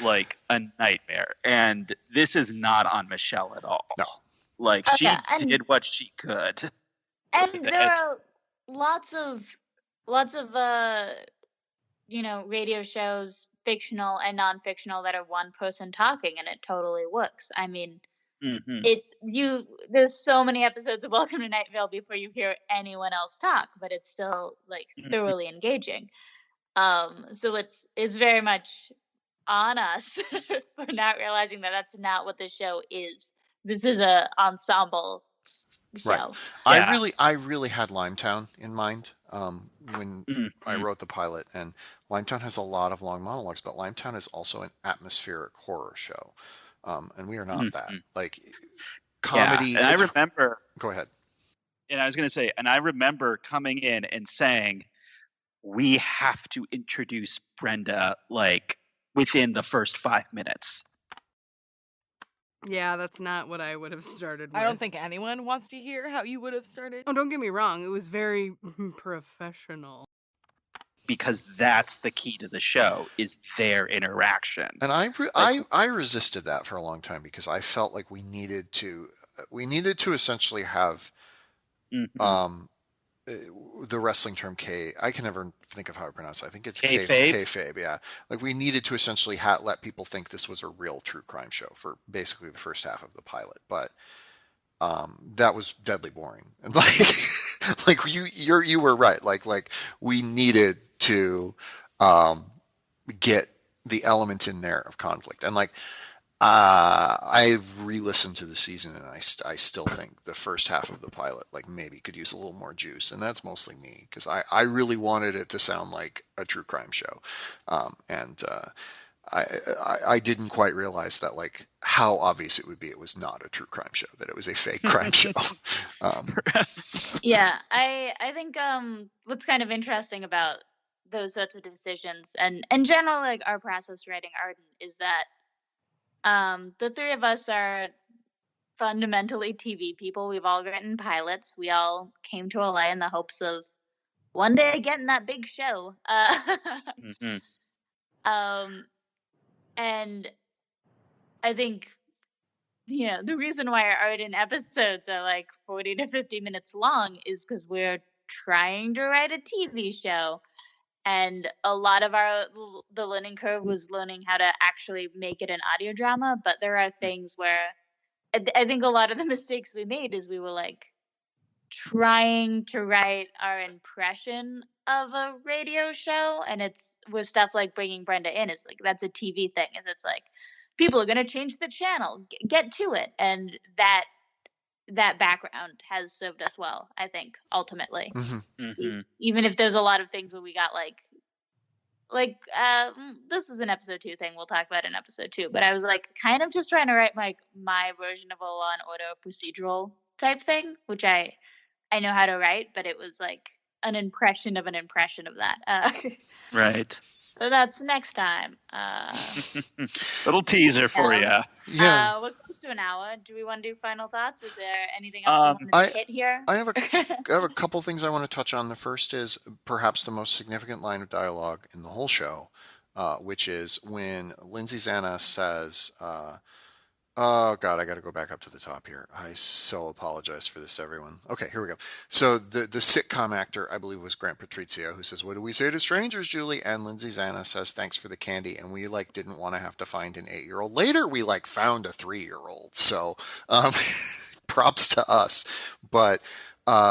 like a nightmare. And this is not on Michelle at all. No. Like she did what she could. And there are lots of radio shows, fictional and non-fictional, that are one person talking, and it totally works. I mean, there's so many episodes of Welcome to Night Vale before you hear anyone else talk, but it's still like thoroughly engaging. So it's very much on us for not realizing that that's not what the show is. This is a ensemble show. Right. Yeah. I really had Limetown in mind when I wrote the pilot, and Limetown has a lot of long monologues, but Limetown is also an atmospheric horror show, and we are not that. Like comedy. Yeah, and I remember. Go ahead. And I was going to say, and I remember coming in and saying, we have to introduce Brenda like within the first 5 minutes. Yeah, that's not what I would have started with. I don't think anyone wants to hear how you would have started. Oh, don't get me wrong. It was very professional. Because that's the key to the show, is their interaction. And I resisted that for a long time because I felt like we needed to essentially have the wrestling term I can never think of how to pronounce it. I think it's kayfabe. Yeah, like we needed to essentially let people think this was a real true crime show for basically the first half of the pilot, but that was deadly boring. And like you were right. Like we needed to get the element in there of conflict, and like I've re-listened to the season, and I still think the first half of the pilot like maybe could use a little more juice, and that's mostly me because I really wanted it to sound like a true crime show, and I didn't quite realize that like how obvious it would be it was not a true crime show, that it was a fake crime show. Yeah, I think what's kind of interesting about those sorts of decisions and generally like our process writing Arden is that the three of us are fundamentally TV people. We've all written pilots. We all came to LA in the hopes of one day getting that big show. Mhm. And I think, the reason why our Arden episodes are like 40 to 50 minutes long is because we're trying to write a TV show. And a lot of the learning curve was learning how to actually make it an audio drama. But there are things where I think a lot of the mistakes we made is we were like trying to write our impression of a radio show, and it's with stuff like bringing Brenda in is like that's a TV thing. Is it's like people are gonna change the channel, get to it, and that background has served us well. I think ultimately, even if there's a lot of things where we got like this is an episode 2 thing we'll talk about in episode 2, but I was like kind of just trying to write my version of a Law and Order procedural type thing, which I know how to write, but it was like an impression of that. Right. So that's next time. Little teaser for you. Yeah. We're close to an hour. Do we want to do final thoughts? Is there anything else you want to hit here? I have a couple things I want to touch on. The first is perhaps the most significant line of dialogue in the whole show, which is when Lindsay Zana says, oh, God, I got to go back up to the top here. I so apologize for this, everyone. Okay, here we go. So the sitcom actor, I believe, was Grant Patrizio, who says, what do we say to strangers, Julie? And Lindsay Zana says, thanks for the candy. And we, didn't want to have to find an 8-year-old. Later, we, found a 3-year-old. So props to us. But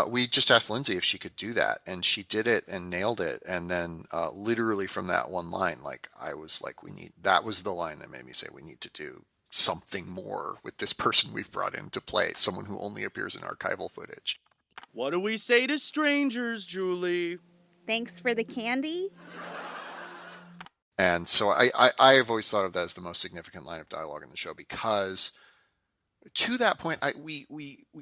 we just asked Lindsay if she could do that. And she did it and nailed it. And then literally from that one line, I was like, that was the line that made me say we need to do something more with this person we've brought in to play, someone who only appears in archival footage. What do we say to strangers, Julie? Thanks for the candy. And so I've always thought of that as the most significant line of dialogue in the show, because to that point, we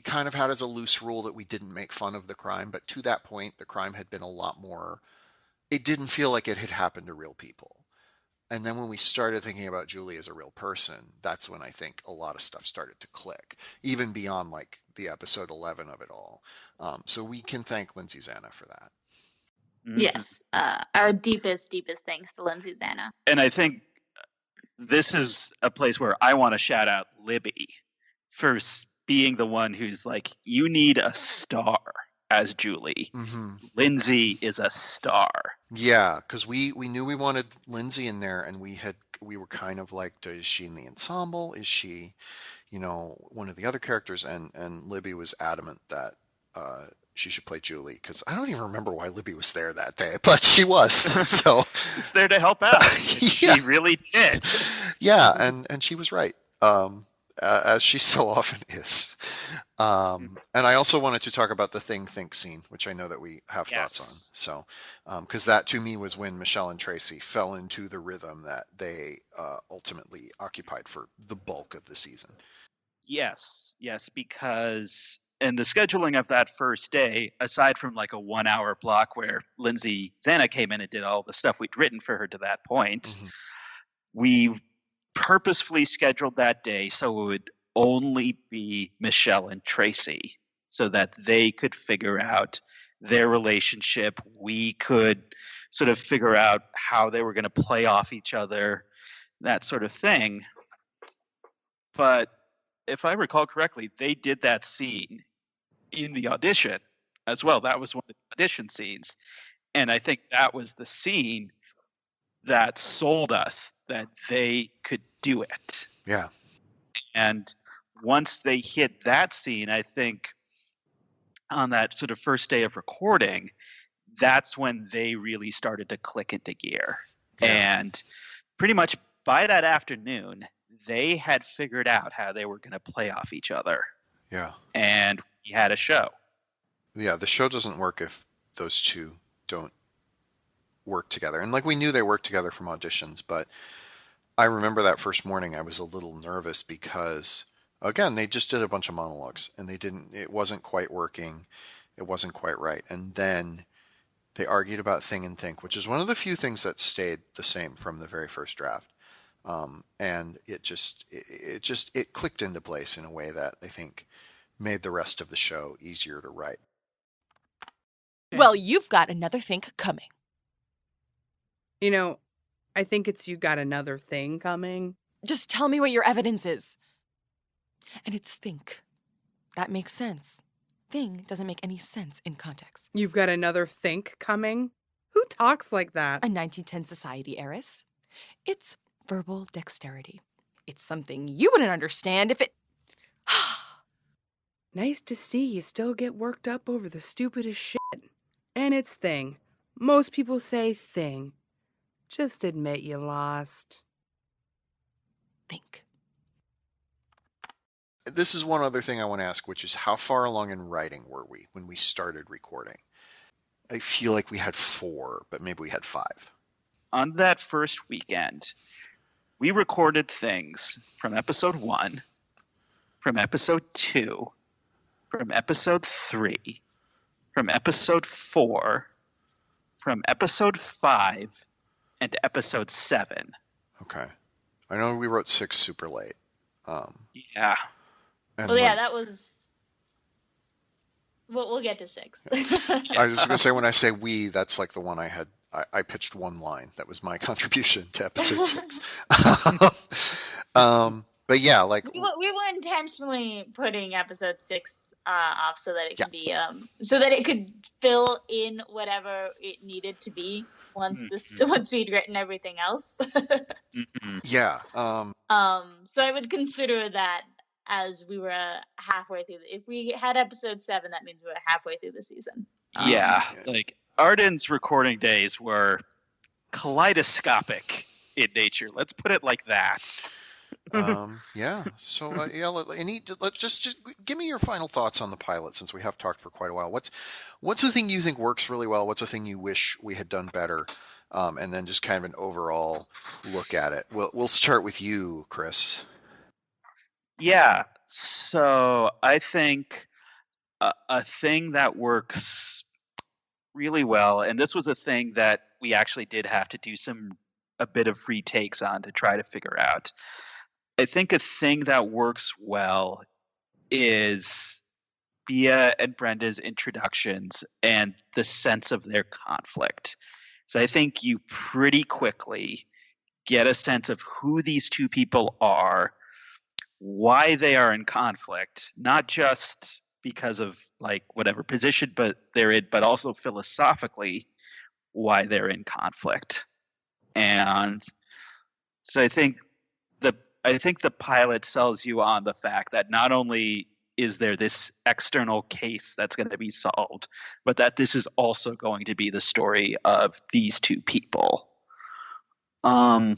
kind of had as a loose rule that we didn't make fun of the crime, but to that point, the crime had been a lot more, it didn't feel like it had happened to real people. And then when we started thinking about Julie as a real person, that's when I think a lot of stuff started to click, even beyond the episode 11 of it all. So we can thank Lindsay Zana for that. Yes. Our deepest thanks to Lindsay Zana. And I think this is a place where I want to shout out Libby for being the one who's like, you need a star as Julie. Lindsay is a star. Yeah, because we knew we wanted Lindsay in there, and we were kind of like, is she in the ensemble? Is she, one of the other characters? And Libby was adamant that she should play Julie, because I don't even remember why Libby was there that day, but she was. So it's there to help out. She really did. Yeah, and she was right. As she so often is. And I also wanted to talk about the Thing Think scene, which I know that we have thoughts on. So, because that to me was when Michelle and Tracy fell into the rhythm that they ultimately occupied for the bulk of the season. Yes, because in the scheduling of that first day, aside from a 1-hour block where Lindsay Zana came in and did all the stuff we'd written for her to that point, we purposefully scheduled that day so it would only be Michelle and Tracy, so that they could figure out their relationship. We could sort of figure out how they were going to play off each other, that sort of thing. But if I recall correctly, they did that scene in the audition as well. That was one of the audition scenes. And I think that was the scene that sold us that they could do it. Yeah. And once they hit that scene, I think on that sort of first day of recording, that's when they really started to click into gear. Yeah. And pretty much by that afternoon, they had figured out how they were going to play off each other. Yeah. And we had a show. Yeah, the show doesn't work if those two don't work together. And we knew they worked together from auditions, but I remember that first morning I was a little nervous because, again, they just did a bunch of monologues and it wasn't quite working. It wasn't quite right. And then they argued about Thing and Think, which is one of the few things that stayed the same from the very first draft. And it clicked into place in a way that I think made the rest of the show easier to write. Well, you've got another think coming. You know, I think it's you got another thing coming. Just tell me what your evidence is. And it's think. That makes sense. Thing doesn't make any sense in context. You've got another think coming? Who talks like that? A 1910 society heiress. It's verbal dexterity. It's something you wouldn't understand if it... Nice to see you still get worked up over the stupidest shit. And it's thing. Most people say thing. Just admit you lost. Think. This is one other thing I want to ask, which is how far along in writing were we when we started recording? I feel like we had 4, but maybe we had 5. On that first weekend, we recorded things from episode 1, from episode 2, from episode 3, from episode 4, from episode 5, and episode 7. Okay. I know we wrote 6 super late. Yeah. And Well, yeah, that was. We'll get to 6. I was going to say, when I say we, that's like the one I had. I pitched one line. That was my contribution to episode 6. But yeah, like we were intentionally putting episode 6 off so that it could be so that it could fill in whatever it needed to be once we'd written everything else. Yeah. So I would consider that as we were halfway through. If we had episode 7, that means we were halfway through the season. Yeah, like Arden's recording days were kaleidoscopic in nature. Let's put it like that. Yeah. So just give me your final thoughts on the pilot, since we have talked for quite a while. What's the thing you think works really well? What's the thing you wish we had done better? And then just kind of an overall look at it. We'll start with you, Chris. Yeah. So I think a thing that works really well, and this was a thing that we actually did have to do a bit of retakes on to try to figure out. I think a thing that works well is Bea and Brenda's introductions and the sense of their conflict. So I think you pretty quickly get a sense of who these two people are, why they are in conflict, not just because of like whatever position but they're in, but also philosophically why they're in conflict. And so I think the pilot sells you on the fact that not only is there this external case that's going to be solved, but that this is also going to be the story of these two people. In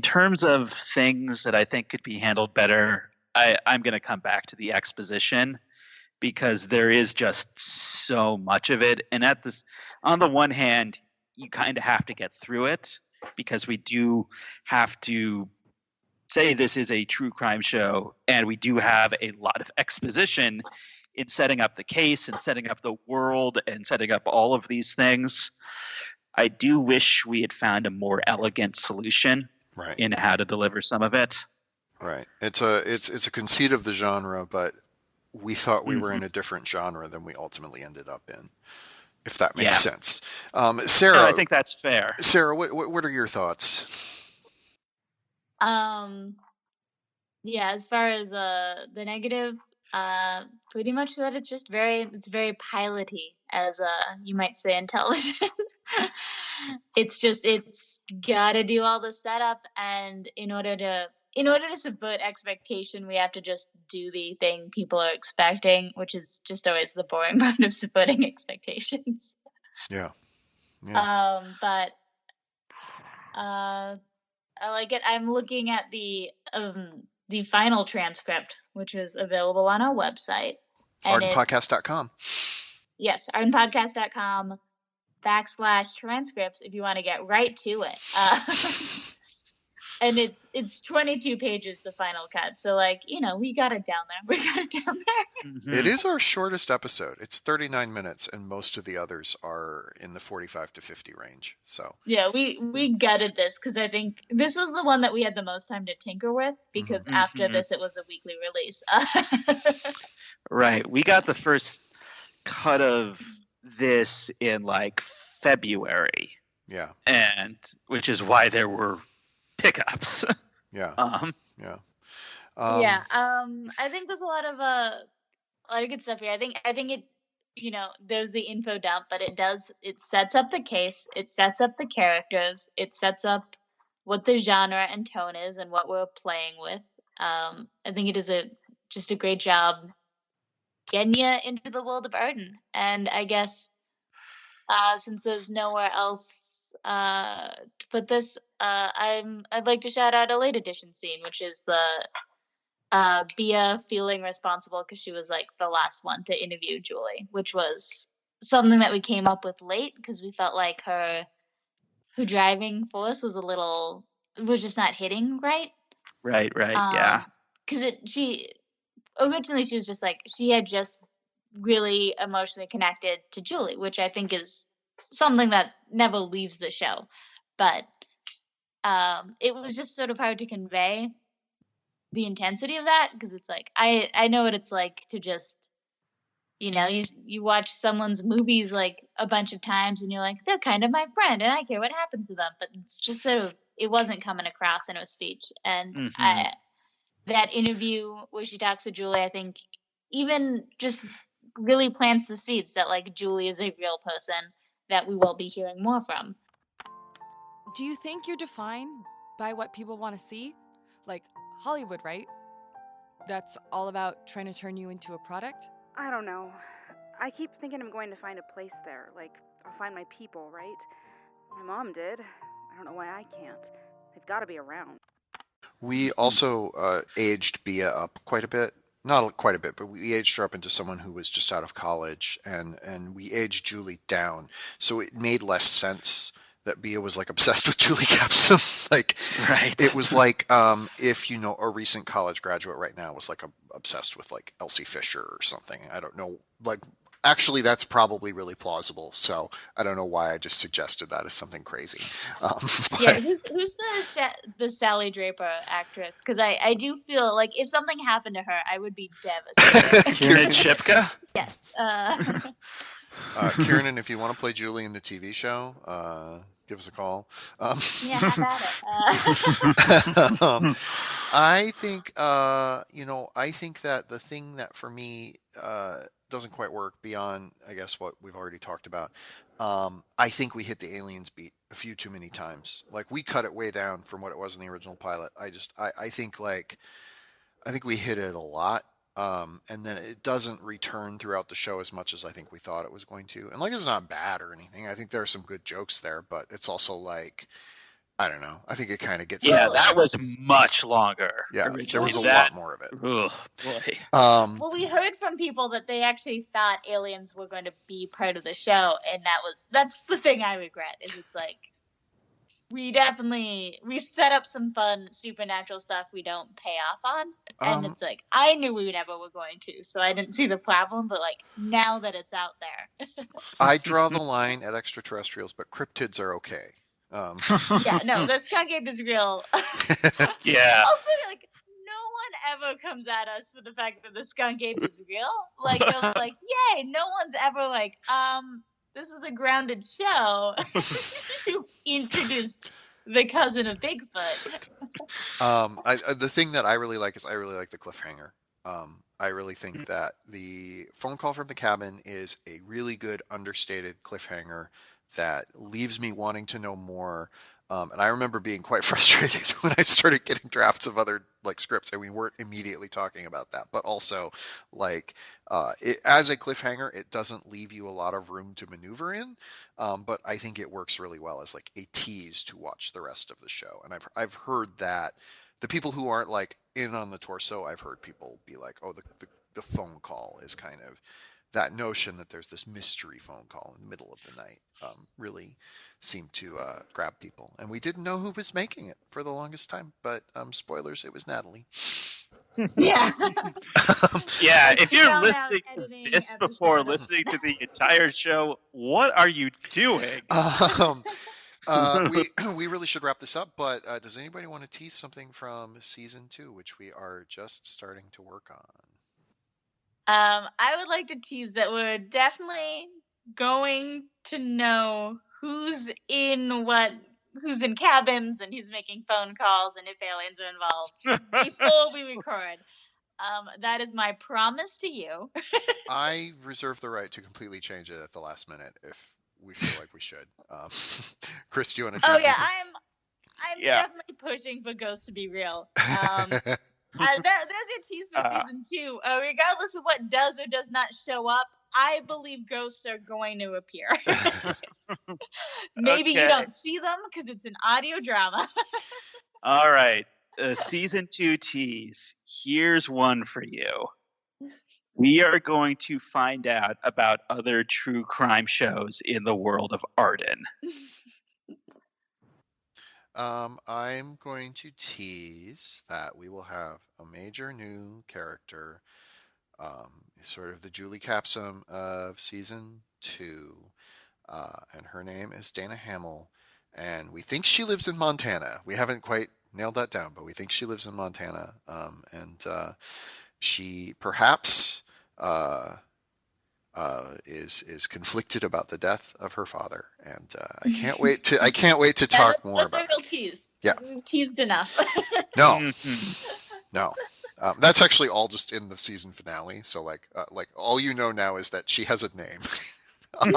terms of things that I think could be handled better, I'm going to come back to the exposition, because there is just so much of it. And on the one hand, you kind of have to get through it, because we do have to say this is a true crime show, and we do have a lot of exposition in setting up the case and setting up the world and setting up all of these things. I do wish we had found a more elegant solution in how to deliver some of it. Right. It's a conceit of the genre, but we thought we were in a different genre than we ultimately ended up in, if that makes sense. Sarah, no, I think that's fair. Sarah, what are your thoughts? Yeah, as far as the negative, pretty much that it's very piloty, as you might say in television. It's gotta do all the setup, and in order to subvert expectation, we have to just do the thing people are expecting, which is just always the boring part of subverting expectations. Yeah. But I like it. I'm looking at the final transcript, which is available on our website. Ardenpodcast.com. Yes, ardenpodcast.com/transcripts if you want to get right to it. And it's 22 pages, the final cut. So like, we got it down there. We got it down there. Mm-hmm. It is our shortest episode. It's 39 minutes, and most of the others are in the 45 to 50 range. So yeah, we gutted this because I think this was the one that we had the most time to tinker with, because after this it was a weekly release. Right. We got the first cut of this in like February. yeah, And which is why there were pickups. yeah, Yeah. I think there's a lot of good stuff here. I think it, there's the info dump, but it sets up the case, it sets up the characters, it sets up what the genre and tone is and what we're playing with. I think it is just a great job getting you into the world of Arden. And I guess since there's nowhere else to put this, I'd like to shout out a late edition scene, which is the Bia feeling responsible because she was like the last one to interview Julie, which was something that we came up with late because we felt like her driving force was just not hitting right. Right, yeah. Because originally she was just like, she had just really emotionally connected to Julie, which I think is something that never leaves the show. But it was just sort of hard to convey the intensity of that, because it's like, I know what it's like to just, you watch someone's movies like a bunch of times and you're like, they're kind of my friend and I care what happens to them. But it's just sort of, it wasn't coming across in her speech. And that interview where she talks to Julie, I think even just really plants the seeds that like Julie is a real person that we will be hearing more from. Do you think you're defined by what people want to see? Like Hollywood, right? That's all about trying to turn you into a product? I don't know. I keep thinking I'm going to find a place there. Like, I'll find my people, right? My mom did. I don't know why I can't. They've got to be around. we also aged Bia up quite a bit. Not quite a bit, but we aged her up into someone who was just out of college, and we aged Julie down. So it made less sense that Bia was like obsessed with Julie Capsum. Like, right. It was like if a recent college graduate right now was like obsessed with like Elsie Fisher or something. I don't know. Like, actually, that's probably really plausible. So I don't know why I just suggested that as something crazy. Yeah, who's the Sally Draper actress? Because I do feel like if something happened to her, I would be devastated. Kiernan Shipka? Yes. Kiernan, if you want to play Julie in the TV show, give us a call. Yeah, have at it. I think I think that the thing that for me doesn't quite work beyond, I guess, what we've already talked about. I think we hit the aliens beat a few too many times. Like, we cut it way down from what it was in the original pilot. I think we hit it a lot. And then it doesn't return throughout the show as much as I think we thought it was going to. And like, it's not bad or anything. I think there are some good jokes there, but it's also like, I don't know. I think it kind of gets. Yeah, that was much longer. Yeah, originally. there was a lot more of it. Oh boy. Well, we heard from people that they actually thought aliens were going to be part of the show, and that's the thing I regret. Is it's like we set up some fun supernatural stuff we don't pay off on, and it's like I knew we never were going to, so I didn't see the problem. But like, now that it's out there, I draw the line at extraterrestrials, but cryptids are okay. Yeah, no, the skunk ape is real. Yeah. Also, like, no one ever comes at us for the fact that the skunk ape is real. Like, they're like, yay! No one's ever like, this was a grounded show. You introduced the cousin of Bigfoot. The thing that I really like is I really like the cliffhanger. I really think that the phone call from the cabin is a really good understated cliffhanger that leaves me wanting to know more. And I remember being quite frustrated when I started getting drafts of other like scripts, and we weren't immediately talking about that. But also, like, as a cliffhanger, it doesn't leave you a lot of room to maneuver in. But I think it works really well as like a tease to watch the rest of the show. And I've heard that the people who aren't like in on the torso, I've heard people be like, oh, the phone call is kind of that notion that there's this mystery phone call in the middle of the night really seemed to grab people. And we didn't know who was making it for the longest time, but spoilers, it was Natalie. Yeah. Yeah, if you're Found out listening to editing this before episode. listening to the entire show, what are you doing? We really should wrap this up, but does anybody want to tease something from season 2, which we are just starting to work on? I would like to tease that we're definitely going to know who's in cabins and who's making phone calls and if aliens are involved before we record. That is my promise to you. I reserve the right to completely change it at the last minute if we feel like we should. Chris, do you want to tease Oh yeah, anything? I'm definitely pushing for ghosts to be real. There's your tease for season 2. Regardless of what does or does not show up, I believe ghosts are going to appear. Maybe you don't see them because it's an audio drama. All right. Season 2 tease. Here's one for you. We are going to find out about other true crime shows in the world of Arden. I'm going to tease that we will have a major new character, sort of the Julie Capsum of season 2, and her name is Dana Hamill, and we think she lives in Montana. We haven't quite nailed that down, but we think she lives in Montana, and she perhaps is conflicted about the death of her father, and I can't wait to talk more about. That's a real tease. Yeah, we've teased enough. No. That's actually all just in the season finale. So like all you know now is that she has a name. Too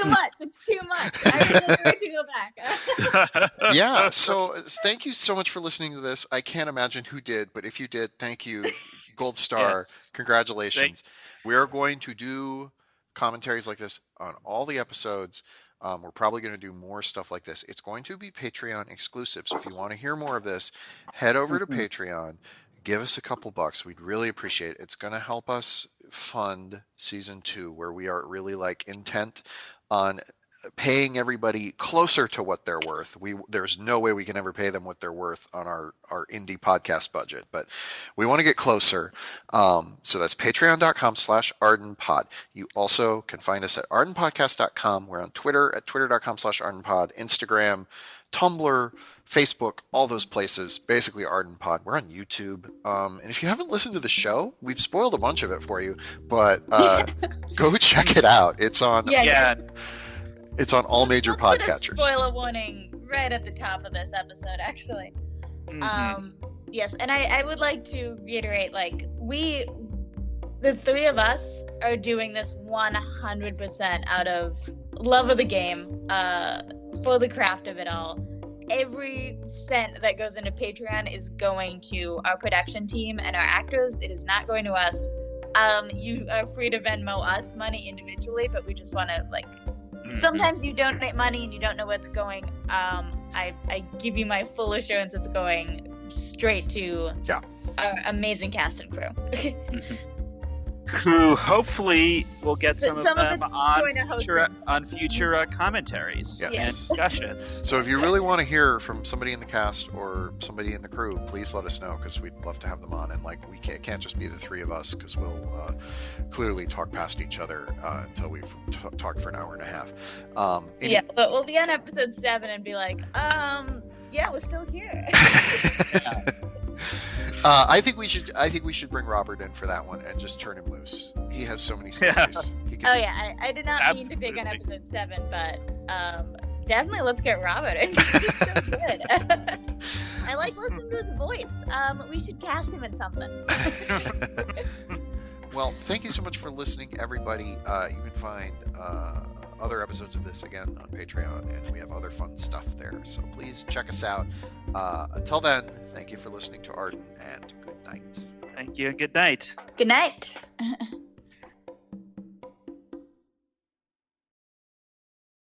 much. It's too much. I can't wait to go back. Yeah. So thank you so much for listening to this. I can't imagine who did, but if you did, thank you. Gold star. Yes. Congratulations. We are going to do commentaries like this on all the episodes. We're probably going to do more stuff like this. It's going to be Patreon exclusive. So if you want to hear more of this, head over to Patreon. Give us a couple bucks. We'd really appreciate it. It's going to help us fund season 2, where we are really intent on paying everybody closer to what they're worth. There's no way we can ever pay them what they're worth on our indie podcast budget, but we want to get closer. So that's patreon.com/ArdenPod. You also can find us at ardenpodcast.com. We're on Twitter at twitter.com/ArdenPod, Instagram, Tumblr, Facebook, all those places, basically ArdenPod. We're on YouTube. And if you haven't listened to the show, we've spoiled a bunch of it for you, but go check it out. It's on It's on all major podcatchers. Put a spoiler warning right at the top of this episode, actually. Yes, and I would like to reiterate, the three of us are doing this 100% out of love of the game, for the craft of it all. Every cent that goes into Patreon is going to our production team and our actors. It is not going to us. You are free to Venmo us money individually, but we just want to, sometimes you donate money and you don't know what's going. I give you my full assurance it's going straight to our amazing cast and crew. Who hopefully will get some of them on future commentaries and discussions. So if you really want to hear from somebody in the cast or somebody in the crew, please let us know, because we'd love to have them on. And we can't just be the three of us, because we'll clearly talk past each other until we've talked for an hour and a half. But we'll be on episode 7 and be like, we're still here. I think we should bring Robert in for that one and just turn him loose. He has so many stories. I did not mean to pick on episode 7, but definitely let's get Robert in. He's so good. I like listening to his voice. We should cast him in something. Well, thank you so much for listening, everybody. You can find other episodes of this again on Patreon, and we have other fun stuff there, so please check us out. Until then, thank you for listening to Arden, and good night. Thank you and good night. Good night.